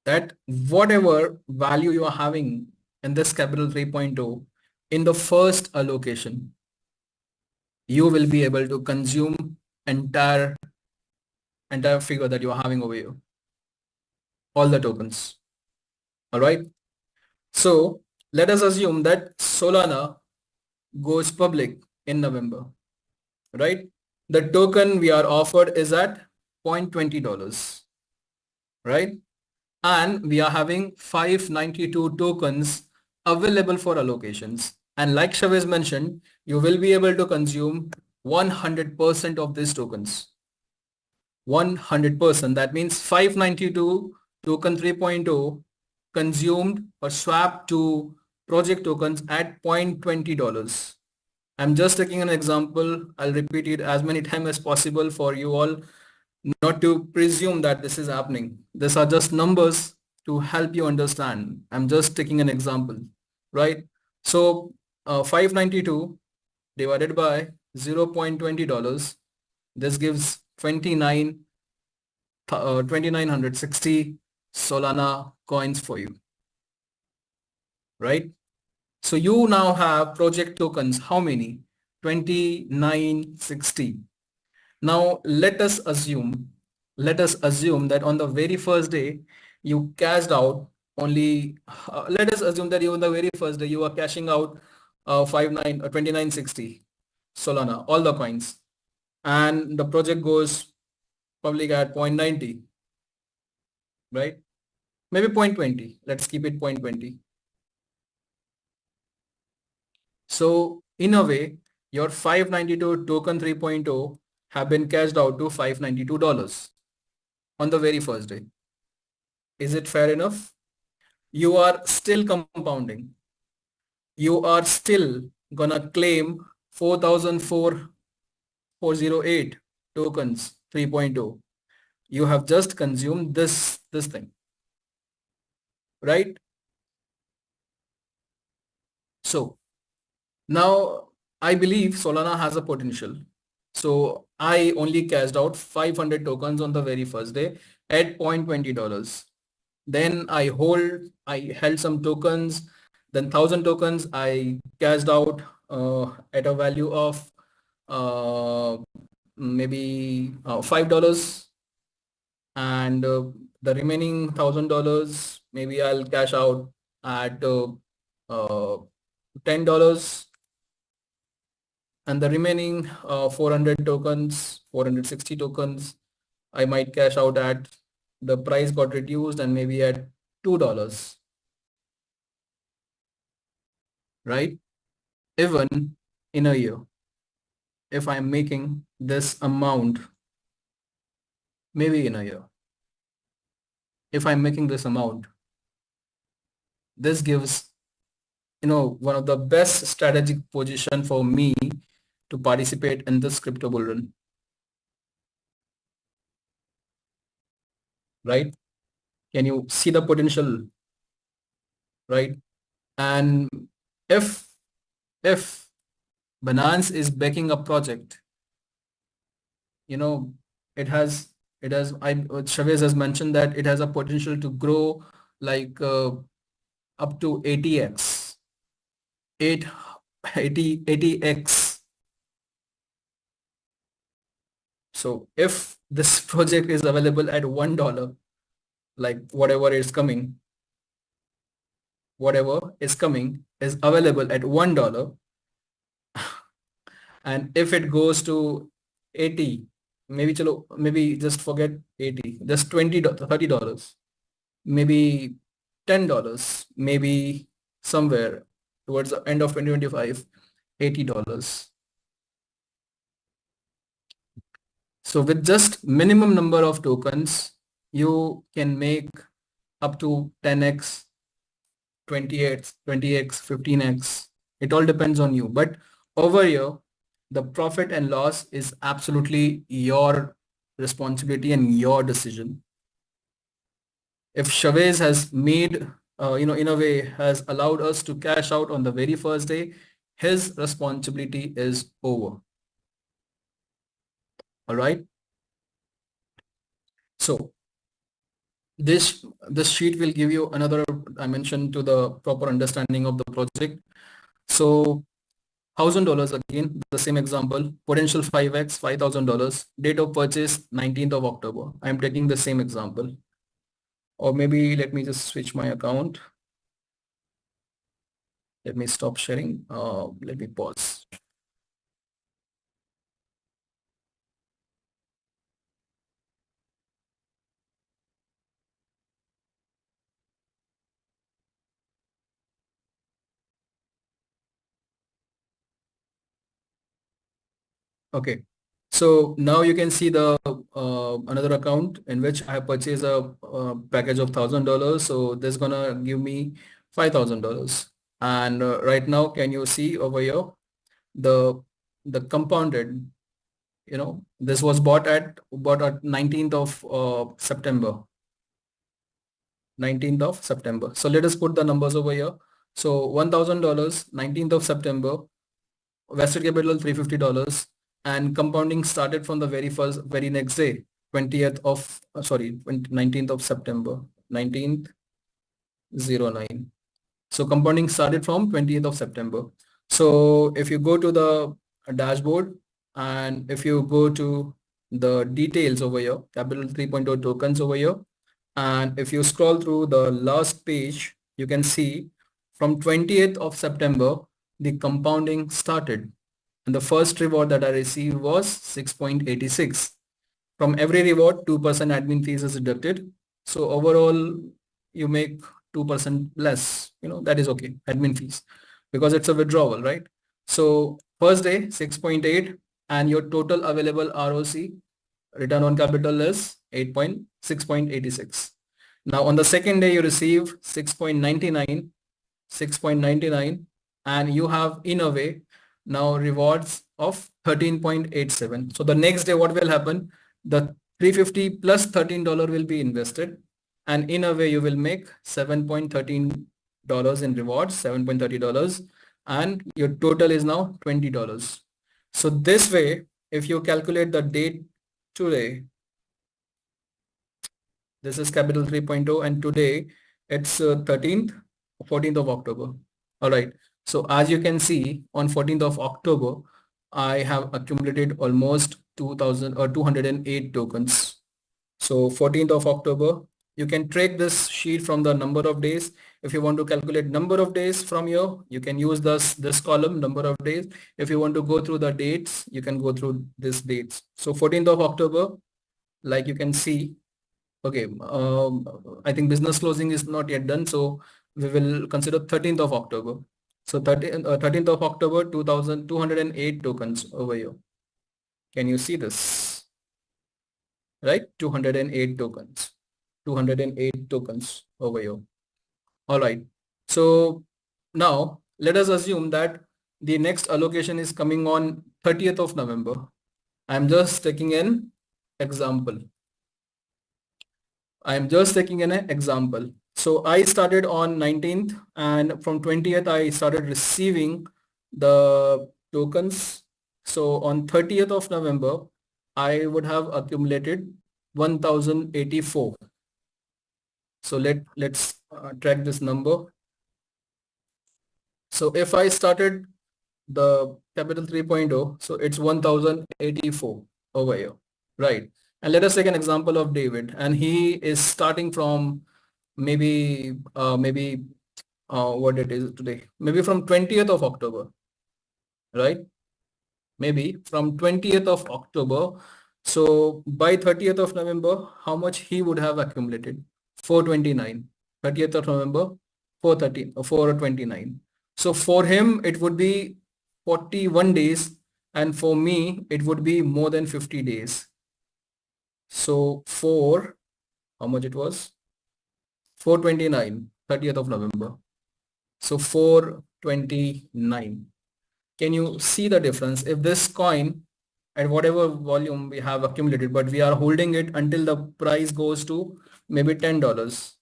That whatever value you are having in this Capital 3.0 in the first allocation, you will be able to consume entire figure that you are having over here, all the tokens. All right. So let us assume that Solana goes public in November, right? The token we are offered is at $0.20, right? And we are having 592 tokens available for allocations. And like Chavez mentioned, you will be able to consume 100% of these tokens. 100%. That means 592 token 3.0 consumed or swapped to project tokens at $0.20. I'm just taking an example. I'll repeat it as many times as possible for you all not to presume that this is happening. These are just numbers to help you understand. I'm just taking an example, right? So 592 divided by $0.20, this gives 2,960 Solana coins for you, right? So you now have project tokens. How many? 2,960. Now let us assume that on the very first day you cashed out only. Let us assume that you on the very first day you are cashing out 2,960 Solana, all the coins, and the project goes public at 0.90, right? Maybe 0.20. Let's keep it 0.20. So in a way, your 592 token 3.0 have been cashed out to $592 on the very first day. Is it fair enough? You are still compounding. You are still gonna claim 4,408 tokens 3.0. You have just consumed this thing, right? So now I believe Solana has a potential. So I only cashed out 500 tokens on the very first day at $0.20. Then I held some tokens, then 1,000 tokens I cashed out at a value of maybe $5, and the remaining $1,000 maybe I'll cash out at $10, and the remaining 400 tokens, 460 tokens, I might cash out at the price got reduced and maybe at $2, right? Even in a year, if I'm making this amount, maybe in a year, if I'm making this amount, this gives, one of the best strategic position for me to participate in this crypto bull run, right? Can you see the potential, right? And if Binance is backing a project, Chavez has mentioned that it has a potential to grow like up to 80x, 80x. So if this project is available at $1, like whatever is coming is available at $1, and if it goes to 80, maybe just forget 80, just $20, $30, maybe $10, maybe somewhere towards the end of 2025, $80. So with just minimum number of tokens, you can make up to 10x, 20x, 15x. It all depends on you. But over here, the profit and loss is absolutely your responsibility and your decision. If Chavez has made, in a way, has allowed us to cash out on the very first day, his responsibility is over. All right. So this sheet will give you another dimension to the proper understanding of the project. So $1,000 again, the same example, potential 5x, $5,000, date of purchase 19th of October. I'm taking the same example. Or maybe let me just switch my account. Let me stop sharing. Let me pause. Okay, so now you can see the another account in which I purchased a package of $1,000. So this is gonna give me $5,000. And right now, can you see over here the compounded? This was bought at 19th of September. 19th of September. So let us put the numbers over here. So $1,000, 19th of September, vested capital $350, and compounding started from the very next day, 19th of September, 1909. So compounding started from 20th of September. So if you go to the dashboard and if you go to the details over here, capital 3.0 tokens over here, and if you scroll through the last page, you can see from 20th of September, the compounding started. And the first reward that I received was 6.86. From every reward, 2% admin fees is deducted. So overall, you make 2% less, that is okay, admin fees, because it's a withdrawal, right? So first day, 6.8, and your total available ROC, return on capital, is 6.86. Now on the second day, you receive 6.99, and you have in a way now rewards of 13.87. So the next day what will happen? The 350 plus $13 will be invested, and in a way you will make $7.13 in rewards, $7.30, and your total is now $20. So this way, if you calculate the date today, this is capital 3.0, and today it's 14th of October. All right. So as you can see, on 14th of October, I have accumulated almost 2000 or 208 tokens. So 14th of October, you can track this sheet from the number of days. If you want to calculate number of days from here, you can use this column, number of days. If you want to go through the dates, you can go through these dates. So 14th of October, like you can see, okay, I think business closing is not yet done, so we will consider 13th of October. So 13th of October, 2,208 tokens over here. Can you see this? Right, 208 tokens, 208 tokens over here. All right. So now let us assume that the next allocation is coming on 30th of November. I'm just taking an example. I'm just taking an example. So I started on 19th, and from 20th, I started receiving the tokens. So on 30th of November, I would have accumulated 1084. So let's track this number. So if I started the capital 3.0, so it's 1084 over here, right? And let us take an example of David, and he is starting from maybe what it is today, maybe from 20th of October, right? Maybe from 20th of October. So by 30th of November, how much he would have accumulated? 429. 30th of November, 430 or 429. So for him, it would be 41 days, and for me, it would be more than 50 days. So for how much it was? 429, 30th of November. So 429. Can you see the difference? If this coin at whatever volume we have accumulated, but we are holding it until the price goes to maybe $10.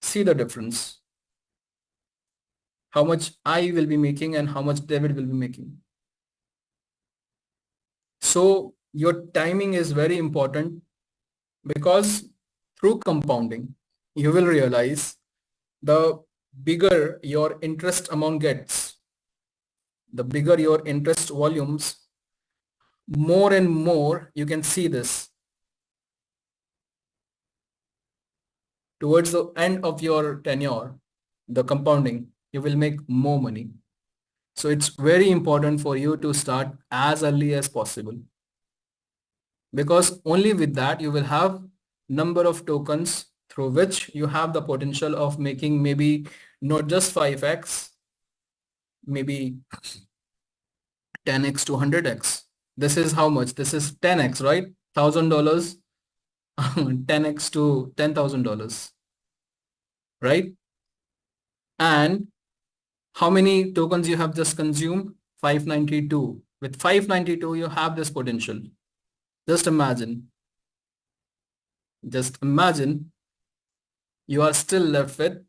See the difference. How much I will be making and how much David will be making. So your timing is very important, because through compounding, you will realize the bigger your interest amount gets, the bigger your interest volumes, more and more you can see this. Towards the end of your tenure, the compounding, you will make more money. So it's very important for you to start as early as possible, because only with that you will have number of tokens through which you have the potential of making maybe not just 5x, maybe 10x to 100x. This is how much? This is 10x, right? $1,000, 10x to $10,000, right? And how many tokens you have just consumed? 592. With 592, you have this potential. Just imagine you are still left with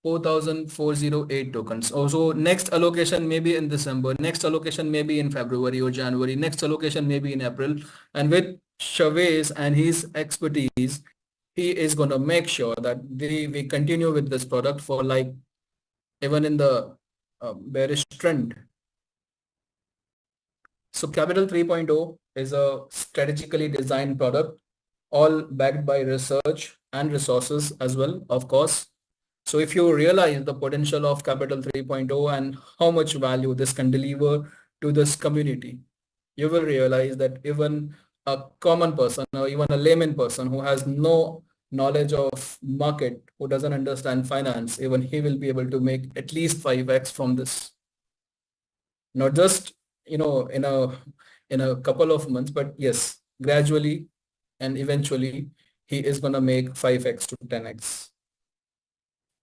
4,408 tokens. Also, next allocation may be in December, next allocation may be in February or January, next allocation may be in April. And with Chavez and his expertise, he is going to make sure that we continue with this product for like even in the bearish trend. So Capital 3.0 is a strategically designed product, all backed by research and resources as well, of course. So if you realize the potential of Capital 3.0 and how much value this can deliver to this community, you will realize that even a common person or even a layman person who has no knowledge of market, who doesn't understand finance, even he will be able to make at least 5x from this. Not just, in a couple of months, but yes, gradually and eventually he is going to make 5x to 10x.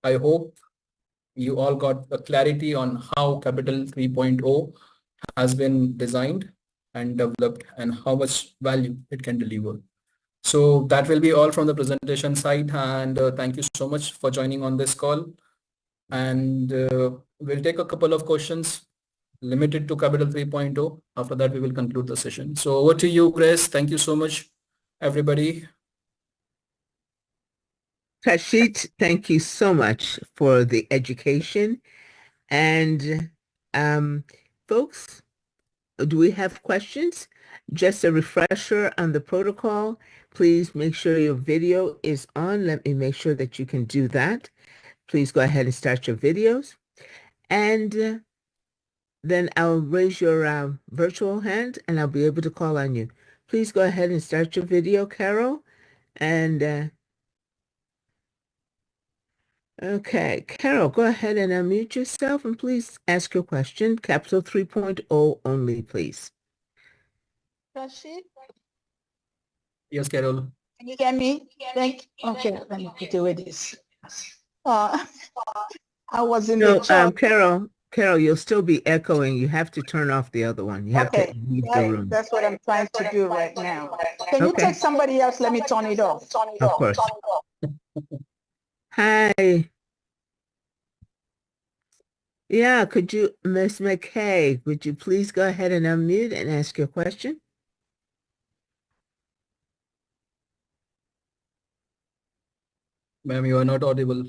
I hope you all got a clarity on how Capital 3.0 has been designed and developed and how much value it can deliver. So that will be all from the presentation side, and thank you so much for joining on this call. And we'll take a couple of questions limited to Capital 3.0. After that, we will conclude the session. So over to you, Grace. Thank you so much, everybody. Kashit, thank you so much for the education. And folks, do we have questions? Just a refresher on the protocol. Please make sure your video is on. Let me make sure that you can do that. Please go ahead and start your videos. And then I'll raise your virtual hand and I'll be able to call on you. Please go ahead and start your video, Carol. And okay, Carol, go ahead and unmute yourself and please ask your question. Capital 3.0 only, please. Rashid, Yes, Carol. can you hear me? Okay, let me put away this. I was in the chat. Carol, you'll still be echoing. You have to turn off the other one. You have to leave the room. That's what I'm trying to do right now. Can you take somebody else? Let me turn it off. Of course. Hi. Yeah, could you, Ms. McKay, would you please go ahead and unmute and ask your question? Ma'am, you are not audible.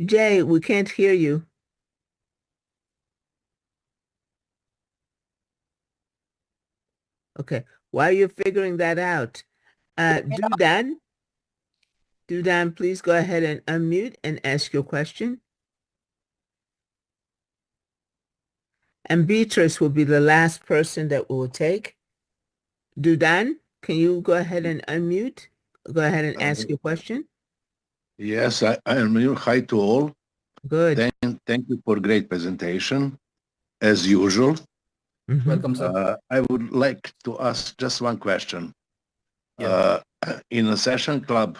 Jay, we can't hear you. Okay, while you're figuring that out, Dudan, please go ahead and unmute and ask your question. And Beatrice will be the last person that we will take. Dudan, can you go ahead and unmute? Go ahead and ask your question. Yes, I am here. Hi to all. Good. Thank you for great presentation, as usual. Mm-hmm. Welcome, sir. I would like to ask just one question. Yeah. In a session club,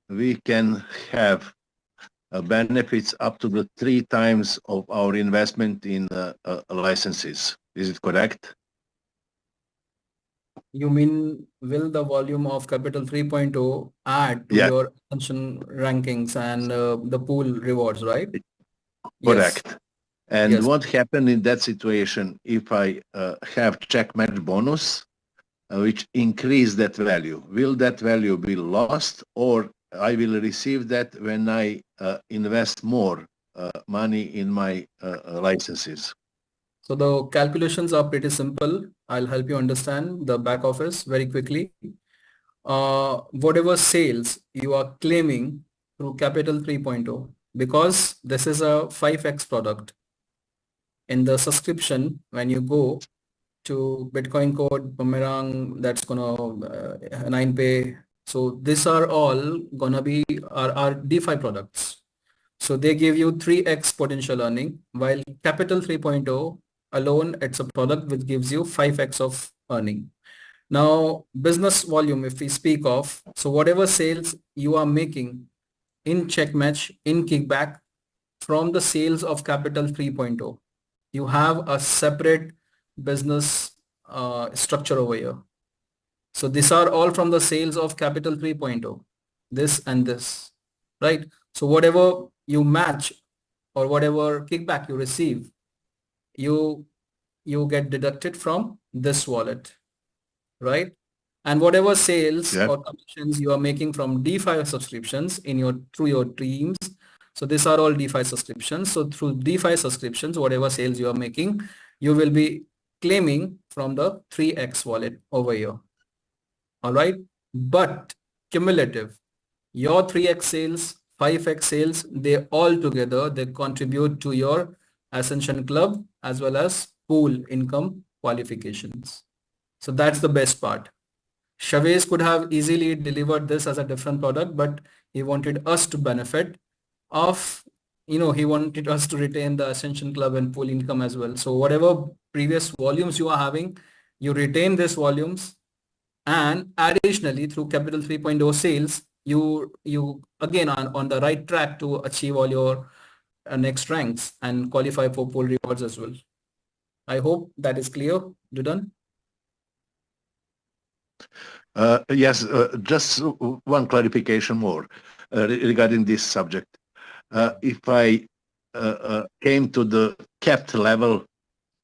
we can have benefits up to the 3 times of our investment in licenses. Is it correct? You mean, will the volume of Capital 3.0 add to your attention rankings and the pool rewards, right? Correct. Yes. And what happened in that situation if I have check match bonus, which increase that value? Will that value be lost, or I will receive that when I invest more money in my licenses? So the calculations are pretty simple. I'll help you understand the back office very quickly. Whatever sales you are claiming through Capital 3.0, because this is a 5x product. In the subscription, when you go to Bitcoin code, Boomerang, that's gonna 9pay. So these are all gonna be our DeFi products. So they give you 3x potential earning, while Capital 3.0 alone, it's a product which gives you 5x of earning. Now, business volume, if we speak of, so whatever sales you are making in check match, in kickback from the sales of Capital 3.0, you have a separate business structure over here. So these are all from the sales of Capital 3.0, this and this, right? So whatever you match or whatever kickback you receive, you get deducted from this wallet, right? And whatever sales or commissions you are making from DeFi subscriptions through your teams. So these are all DeFi subscriptions. So through DeFi subscriptions, whatever sales you are making, you will be claiming from the 3x wallet over here. All right. But cumulative, your 3x sales, 5x sales, they all together, they contribute to your Ascension Club as well as pool income qualifications. So that's the best part. Chavez could have easily delivered this as a different product, but he wanted us to benefit of, he wanted us to retain the Ascension Club and pool income as well. So whatever previous volumes you are having, you retain these volumes, and additionally through Capital 3.0 sales, you again on the right track to achieve all your next ranks and qualify for pool rewards as well. I hope that is clear, Judan. Yes, just one clarification more regarding this subject. If I came to the capped level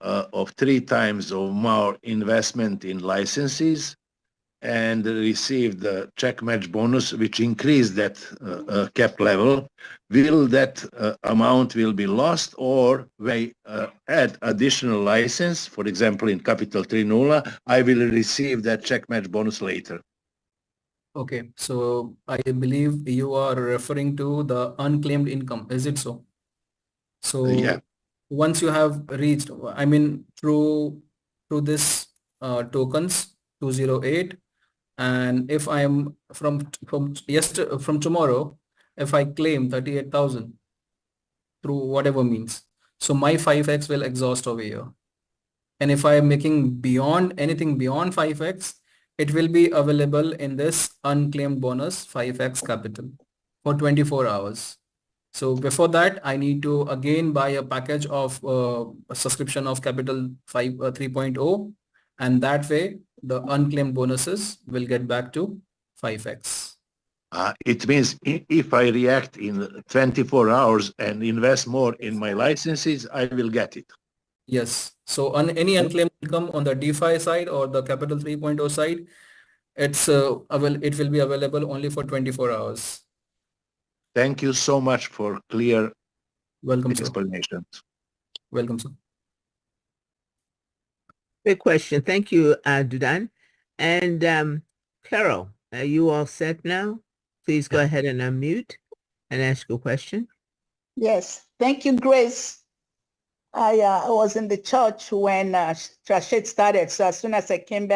of 3 times or more investment in licenses and received the check match bonus, which increased that cap level, will that amount will be lost, or when I add additional license, for example, in Capital 3 Nula, I will receive that check match bonus later? Okay, so I believe you are referring to the unclaimed income, is it so? So Yeah. once you have reached, I mean, through this tokens 208, and if I am from tomorrow, if I claim 38,000 through whatever means, so my 5x will exhaust over here. And if I am making anything beyond 5x, it will be available in this unclaimed bonus 5x capital for 24 hours. So before that, I need to again buy a package of a subscription of Capital 3.0, and that way the unclaimed bonuses will get back to 5x. It means if I react in 24 hours and invest more in my licenses, I will get it. Yes. So on any unclaimed income on the DeFi side or the Capital 3.0 side, it will be available only for 24 hours. Thank you so much for clear Welcome, sir. explanations. Welcome, sir. Great question. Thank you, Dudan. And Carol, are you all set now? Please go ahead and unmute and ask your question. Yes, thank you, Grace. I was in the church when Trashed started, so as soon as I came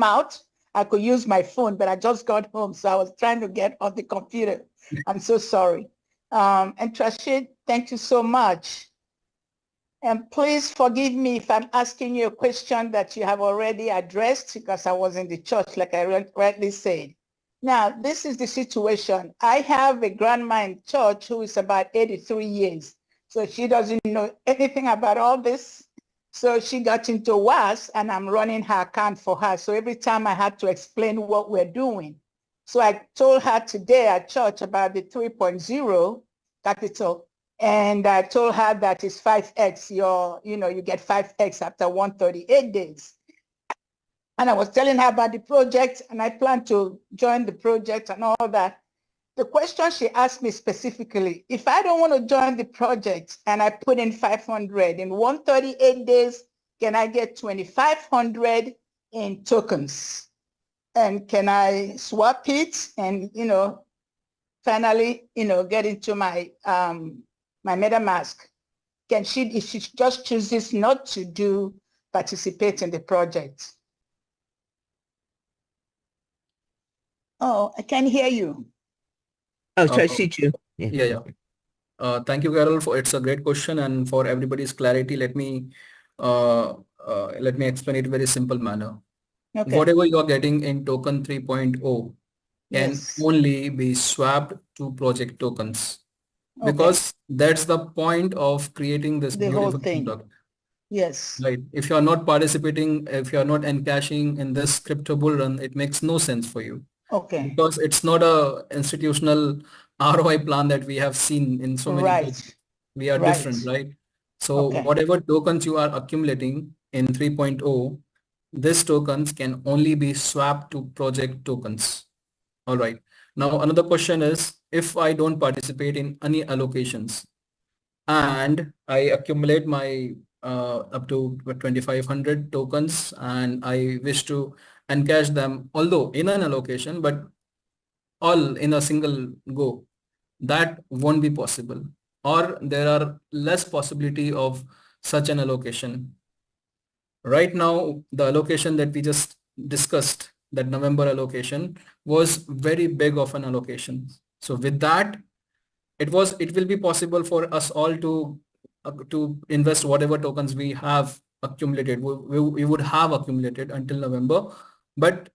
out, I could use my phone, but I just got home, so I was trying to get on the computer. I'm so sorry. And Trashed, thank you so much. And please forgive me if I'm asking you a question that you have already addressed, because I was in the church, like I rightly said. Now, this is the situation. I have a grandma in church who is about 83 years. So she doesn't know anything about all this. So she got into WAAS, and I'm running her account for her. So every time I had to explain what we're doing. So I told her today at church about the 3.0 capital. And I told her that it's 5x. You get 5x after 138 days. And I was telling her about the project, and I plan to join the project and all that. The question she asked me specifically, if I don't want to join the project and I put in 500 in 138 days, can I get 2,500 in tokens? And can I swap it and, finally, get into my my MetaMask? If she just chooses not to participate in the project? Oh, I can't hear you. Oh, Trashed. Yeah. Thank you, Carol, it's a great question, and for everybody's clarity, let me explain it in a very simple manner. Okay. Whatever you are getting in token 3.0 can only be swapped to project tokens, because that's the point of creating this beautiful product. Yes. Right. If you are not participating, if you are not encashing in this crypto bull run, it makes no sense for you. Okay. Because it's not a institutional ROI plan that we have seen in so many projects. We are different, right? So whatever tokens you are accumulating in 3.0, these tokens can only be swapped to project tokens. All right. Now, another question is, if I don't participate in any allocations and I accumulate my up to 2,500 tokens and I wish to encash them, although in an allocation, but all in a single go, that won't be possible, or there are less possibility of such an allocation. Right now, the allocation that we just discussed, that November allocation, was very big of an allocation. So with that, it will be possible for us all to invest whatever tokens we have accumulated, we would have accumulated until November. But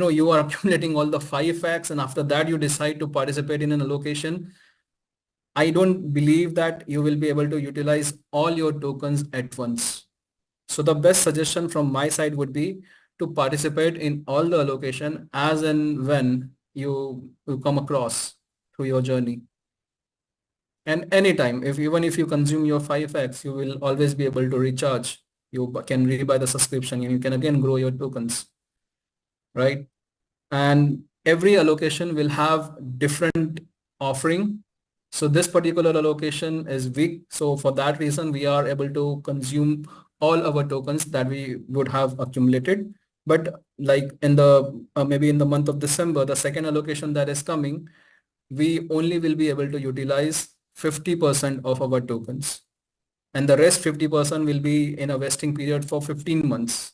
you are accumulating all the 5x and after that you decide to participate in an allocation, I don't believe that you will be able to utilize all your tokens at once. So the best suggestion from my side would be to participate in all the allocation as and when you come across through your journey. And anytime, even if you consume your 5x, you will always be able to recharge. You can rebuy the subscription and you can again grow your tokens, right? And every allocation will have different offering. So this particular allocation is weak. So for that reason, we are able to consume all our tokens that we would have accumulated. But like in the maybe in the month of December, the second allocation that is coming, we only will be able to utilize 50% of our tokens. And the rest 50% will be in a vesting period for 15 months.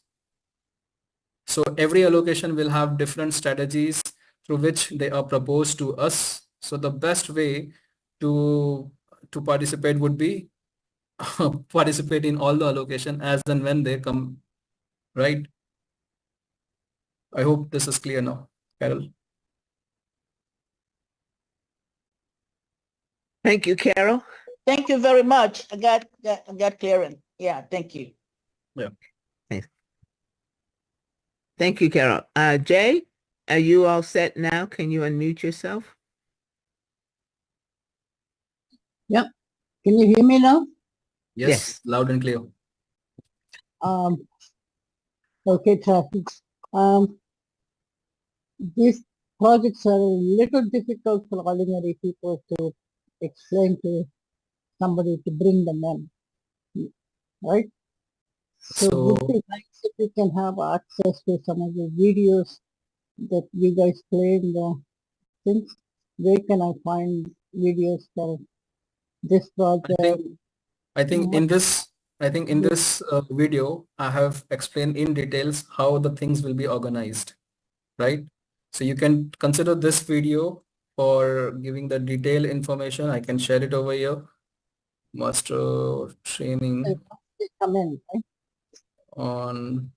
So every allocation will have different strategies through which they are proposed to us. So the best way to participate would be participate in all the allocation as and when they come, right? I hope this is clear now, Carol. Thank you, Carol. Thank you very much. I got clearing. Yeah, thank you. Yeah. Thanks. Thank you, Carol. Jay, are you all set now? Can you unmute yourself? Yep. Can you hear me now? Yes. Loud and clear. Okay, traffic. These projects are a little difficult for ordinary people to explain to somebody to bring them in, right? So would be nice if we can have access to some of the videos that you guys play in the things. Where can I find videos for this project? I think in this video, I have explained in details how the things will be organized, right? So you can consider this video for giving the detailed information. I can share it over here. Master training come in, right? On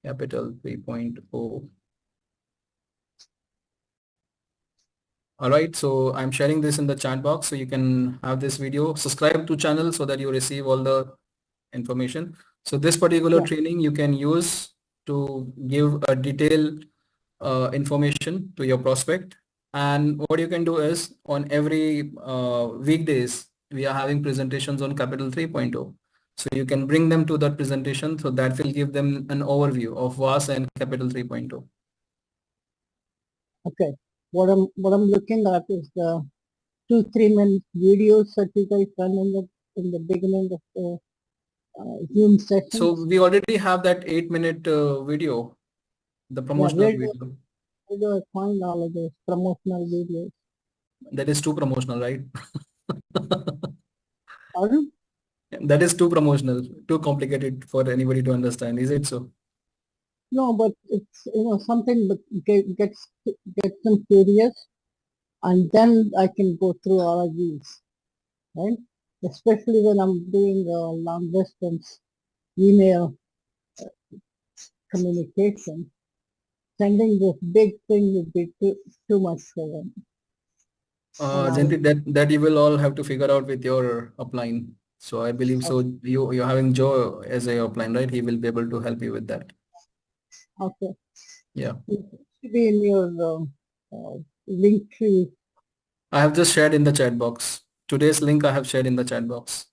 Capital 3.0. All right, so I'm sharing this in the chat box so you can have this video. Subscribe to channel so that you receive all the information. So this particular training you can use to give a detailed information to your prospect. And what you can do is on every weekdays, we are having presentations on Capital 3.0. So you can bring them to that presentation. So that will give them an overview of WAAS and Capital 3.0. Okay. What I'm looking at is the 2-3 minute videos that you guys done in the beginning of the Zoom session. So we already have that 8-minute video, the promotional video. Where do I find all of those promotional videos? That is too promotional, right? Pardon? That is too promotional, too complicated for anybody to understand. Is it so? No, but it's something that gets them curious, and then I can go through all of these, right? Especially when I'm doing long distance email communication, sending this big thing would be too much for them. Jayanti, that you will all have to figure out with your upline. So I believe so. You're having Joe as a upline, right? He will be able to help you with that. Okay. Yeah. It should be in your link tree. I have just shared in the chat box. Today's link I have shared in the chat box.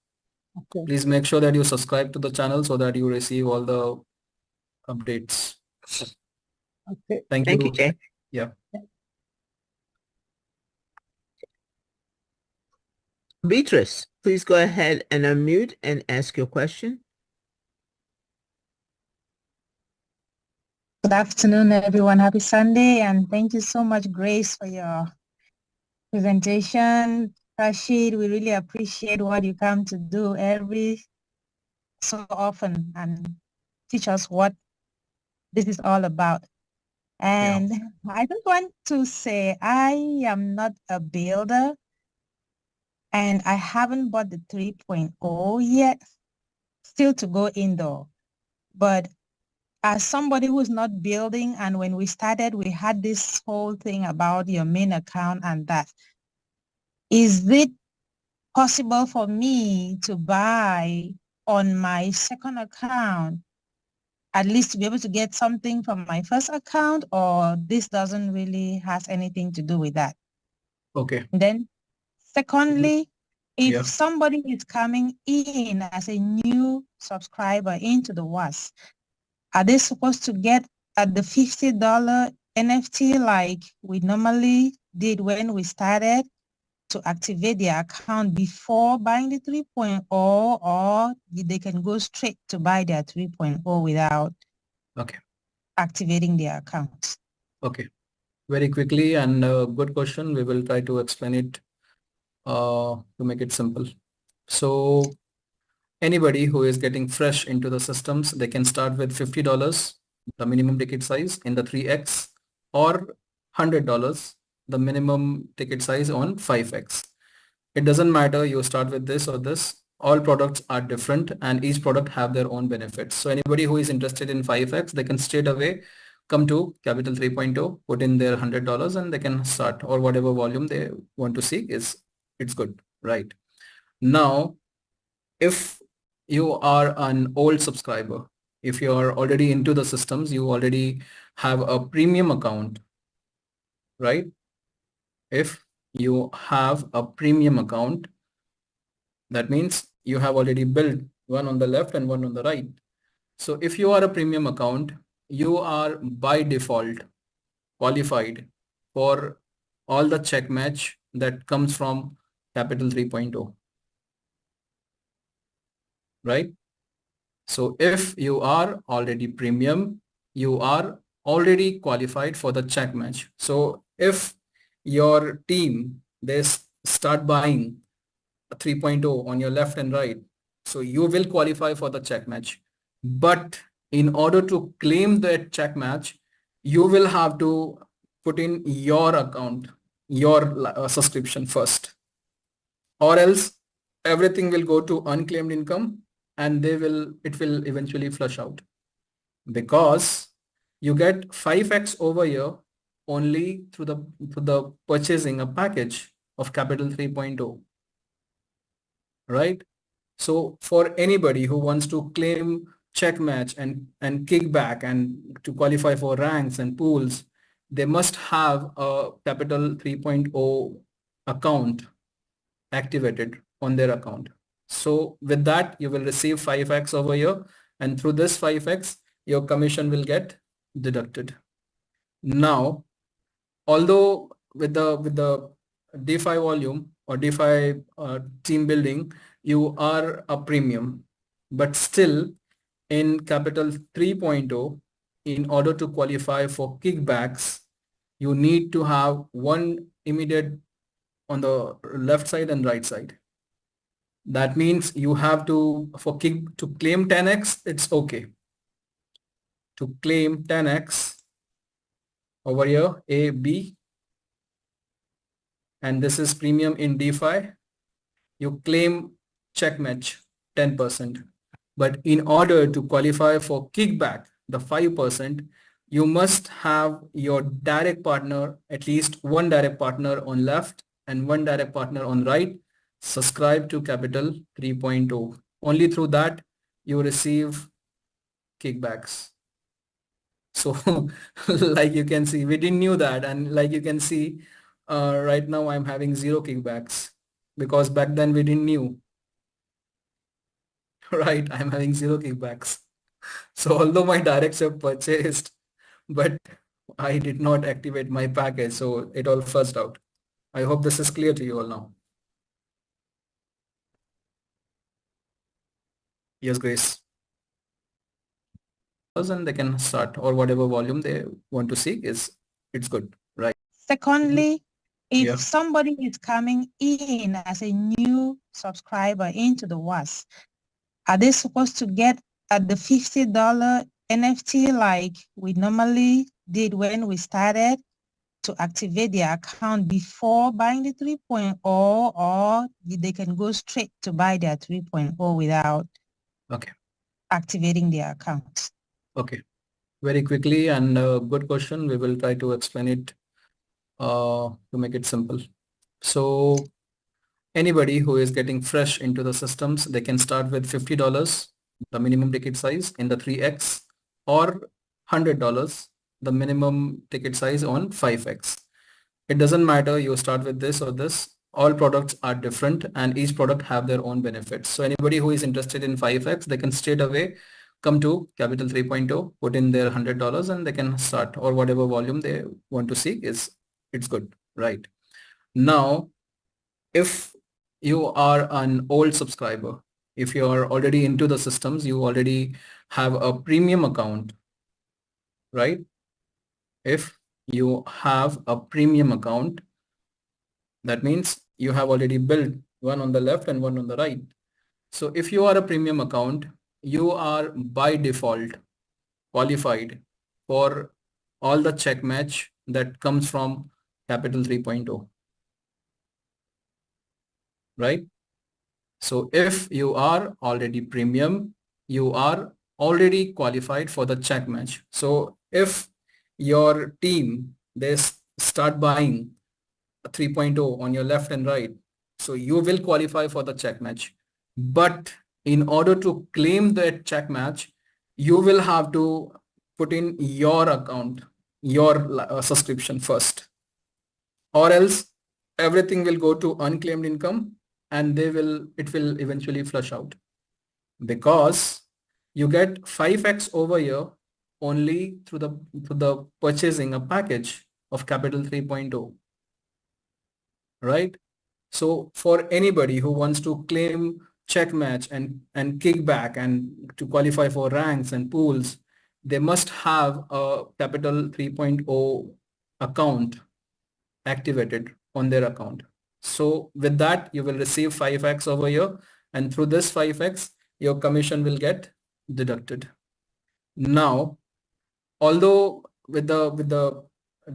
Okay. Please make sure that you subscribe to the channel so that you receive all the updates. Okay. Thank you, Jay. Yeah. Beatrice, please go ahead and unmute and ask your question. Good afternoon, everyone. Happy Sunday, and thank you so much, Grace, for your presentation. Rashid, we really appreciate what you come to do every so often and teach us what this is all about. And I just want to say I am not a builder and I haven't bought the 3.0 yet, still to go indoor. But as somebody who's not building, and when we started, we had this whole thing about your main account and that. Is it possible for me to buy on my second account, at least to be able to get something from my first account, or this doesn't really has anything to do with that? Okay. Then secondly, if Yeah. somebody is coming in as a new subscriber into the WAAS, are they supposed to get at the $50 NFT like we normally did when we started to activate their account before buying the 3.0, or they can go straight to buy their 3.0 without activating their account? Okay. Very quickly, and good question. We will try to explain it to make it simple. So anybody who is getting fresh into the systems, they can start with $50, the minimum ticket size in the 3x, or $100, the minimum ticket size on 5x. It doesn't matter, you start with this or this. All products are different and each product have their own benefits. So anybody who is interested in 5x, they can straight away come to Capital 3.0, put in their $100 and they can start, or whatever volume they want to see it's good, right? Now, if you are an old subscriber, if you are already into the systems, you already have a premium account, right? If you have a premium account, that means you have already built one on the left and one on the right. So if you are a premium account, you are by default qualified for all the check match that comes from Capital 3.0, right? So if you are already premium, you are already qualified for the check match. So if your team, they start buying 3.0 on your left and right, so you will qualify for the check match. But in order to claim that check match, you will have to put in your account, your subscription first, or else everything will go to unclaimed income and it will eventually flush out, because you get 5x over here only through the purchasing a package of Capital 3.0. right? So for anybody who wants to claim check match and kickback and to qualify for ranks and pools, they must have a Capital 3.0 account activated on their account. So with that, you will receive 5x over here, and through this 5x, your commission will get deducted. Now, although with the DeFi volume or DeFi team building, you are a premium, but still in Capital 3.0, in order to qualify for kickbacks, you need to have one immediate on the left side and right side. That means you have to, to claim 10x, it's okay. To claim 10x over here, A, B, and this is premium in DeFi, you claim check match 10%. But in order to qualify for kickback, the 5%, you must have your direct partner, at least one direct partner on left and one direct partner on right, subscribe to Capital 3.0. Only through that you receive kickbacks. So like you can see, we didn't knew that, and like you can see, right now I'm having 0 kickbacks because back then we didn't knew. Right, I'm having 0 kickbacks. So although my directs have purchased, but I did not activate my package, so it all fuzzed out. I hope this is clear to you all now. Yes, Grace. And they can start, or whatever volume they want to see it's good, right? Secondly, if Yeah. somebody is coming in as a new subscriber into the WAAS, are they supposed to get at the $50 NFT like we normally did when we started to activate their account before buying the 3.0, or they can go straight to buy their 3.0 without Okay. activating their account? Okay. very quickly, and good question. We will try to explain it to make it simple. So anybody who is getting fresh into the systems, they can start with $50, the minimum ticket size in the 3x, or $100, the minimum ticket size on 5x. It doesn't matter, you start with this or this. All products are different and each product have their own benefits. So anybody who is interested in 5x, they can straight away come to Capital 3.0, put in their $100 and they can start, or whatever volume they want to see it's good, right? Now, if you are an old subscriber, if you are already into the systems, you already have a premium account, right? If you have a premium account, that means you have already built one on the left and one on the right. So if you are a premium account, you are by default qualified for all the check match that comes from Capital 3.0, right? So if you are already premium, you are already qualified for the check match. So if your team, they start buying 3.0 on your left and right, so you will qualify for the check match. But in order to claim that check match, you will have to put in your account, your subscription first, or else everything will go to unclaimed income and it will eventually flush out, because you get 5x over here only through the purchasing a package of Capital 3.0, right? So for anybody who wants to claim check match and kickback and to qualify for ranks and pools, they must have a Capital 3.0 account activated on their account. So with that, you will receive 5x over here, and through this 5x, your commission will get deducted. Now, although with the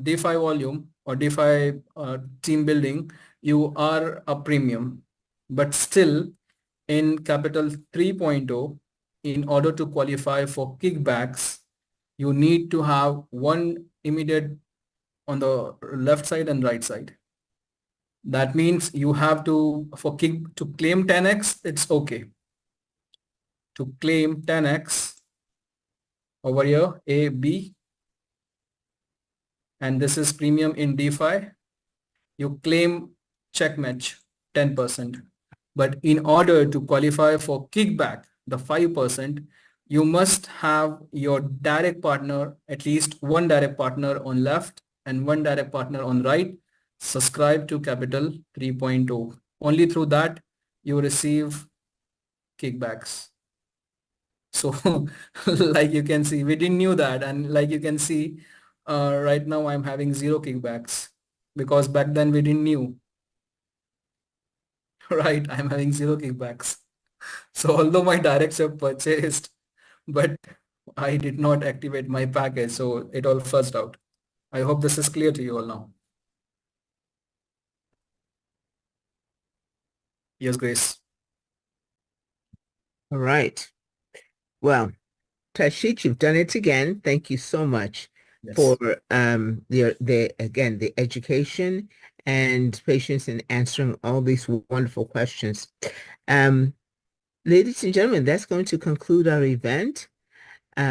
DeFi volume or DeFi team building, you are a premium, but still in Capital 3.0, in order to qualify for kickbacks, you need to have one immediate on the left side and right side. That means you have to, to claim 10x, it's okay. To claim 10x over here, A, B, and this is premium in DeFi, you claim check match 10%. But in order to qualify for kickback, the 5%, you must have your direct partner, at least one direct partner on left and one direct partner on right, subscribe to Capital 3.0. Only through that you receive kickbacks. So like you can see, we didn't knew that, and like you can see right now I'm having 0 kickbacks because back then we didn't knew. Right, I'm having 0 kickbacks. So although my directs have purchased, but I did not activate my package, so it all fuzzed out. I hope this is clear to you all now. Yes, Grace. All right. Well, Tashit, you've done it again. Thank you so much for the education and patience in answering all these wonderful questions. Ladies and gentlemen, that's going to conclude our event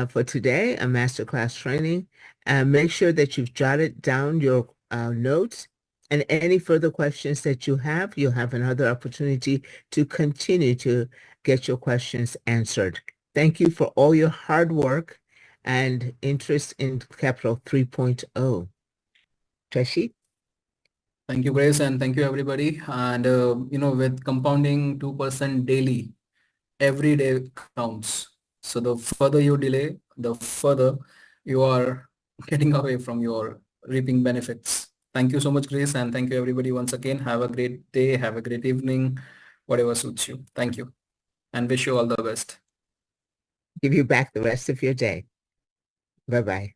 for today, a masterclass training. Make sure that you've jotted down your notes, and any further questions that you have, you'll have another opportunity to continue to get your questions answered. Thank you for all your hard work and interest in Capital 3.0. Tashit? Thank you, Grace, and thank you, everybody. And, you know, with compounding 2% daily, every day counts. So the further you delay, the further you are getting away from your reaping benefits. Thank you so much, Grace, and thank you, everybody, once again. Have a great day, have a great evening, whatever suits you. Thank you, and wish you all the best. Give you back the rest of your day. Bye-bye.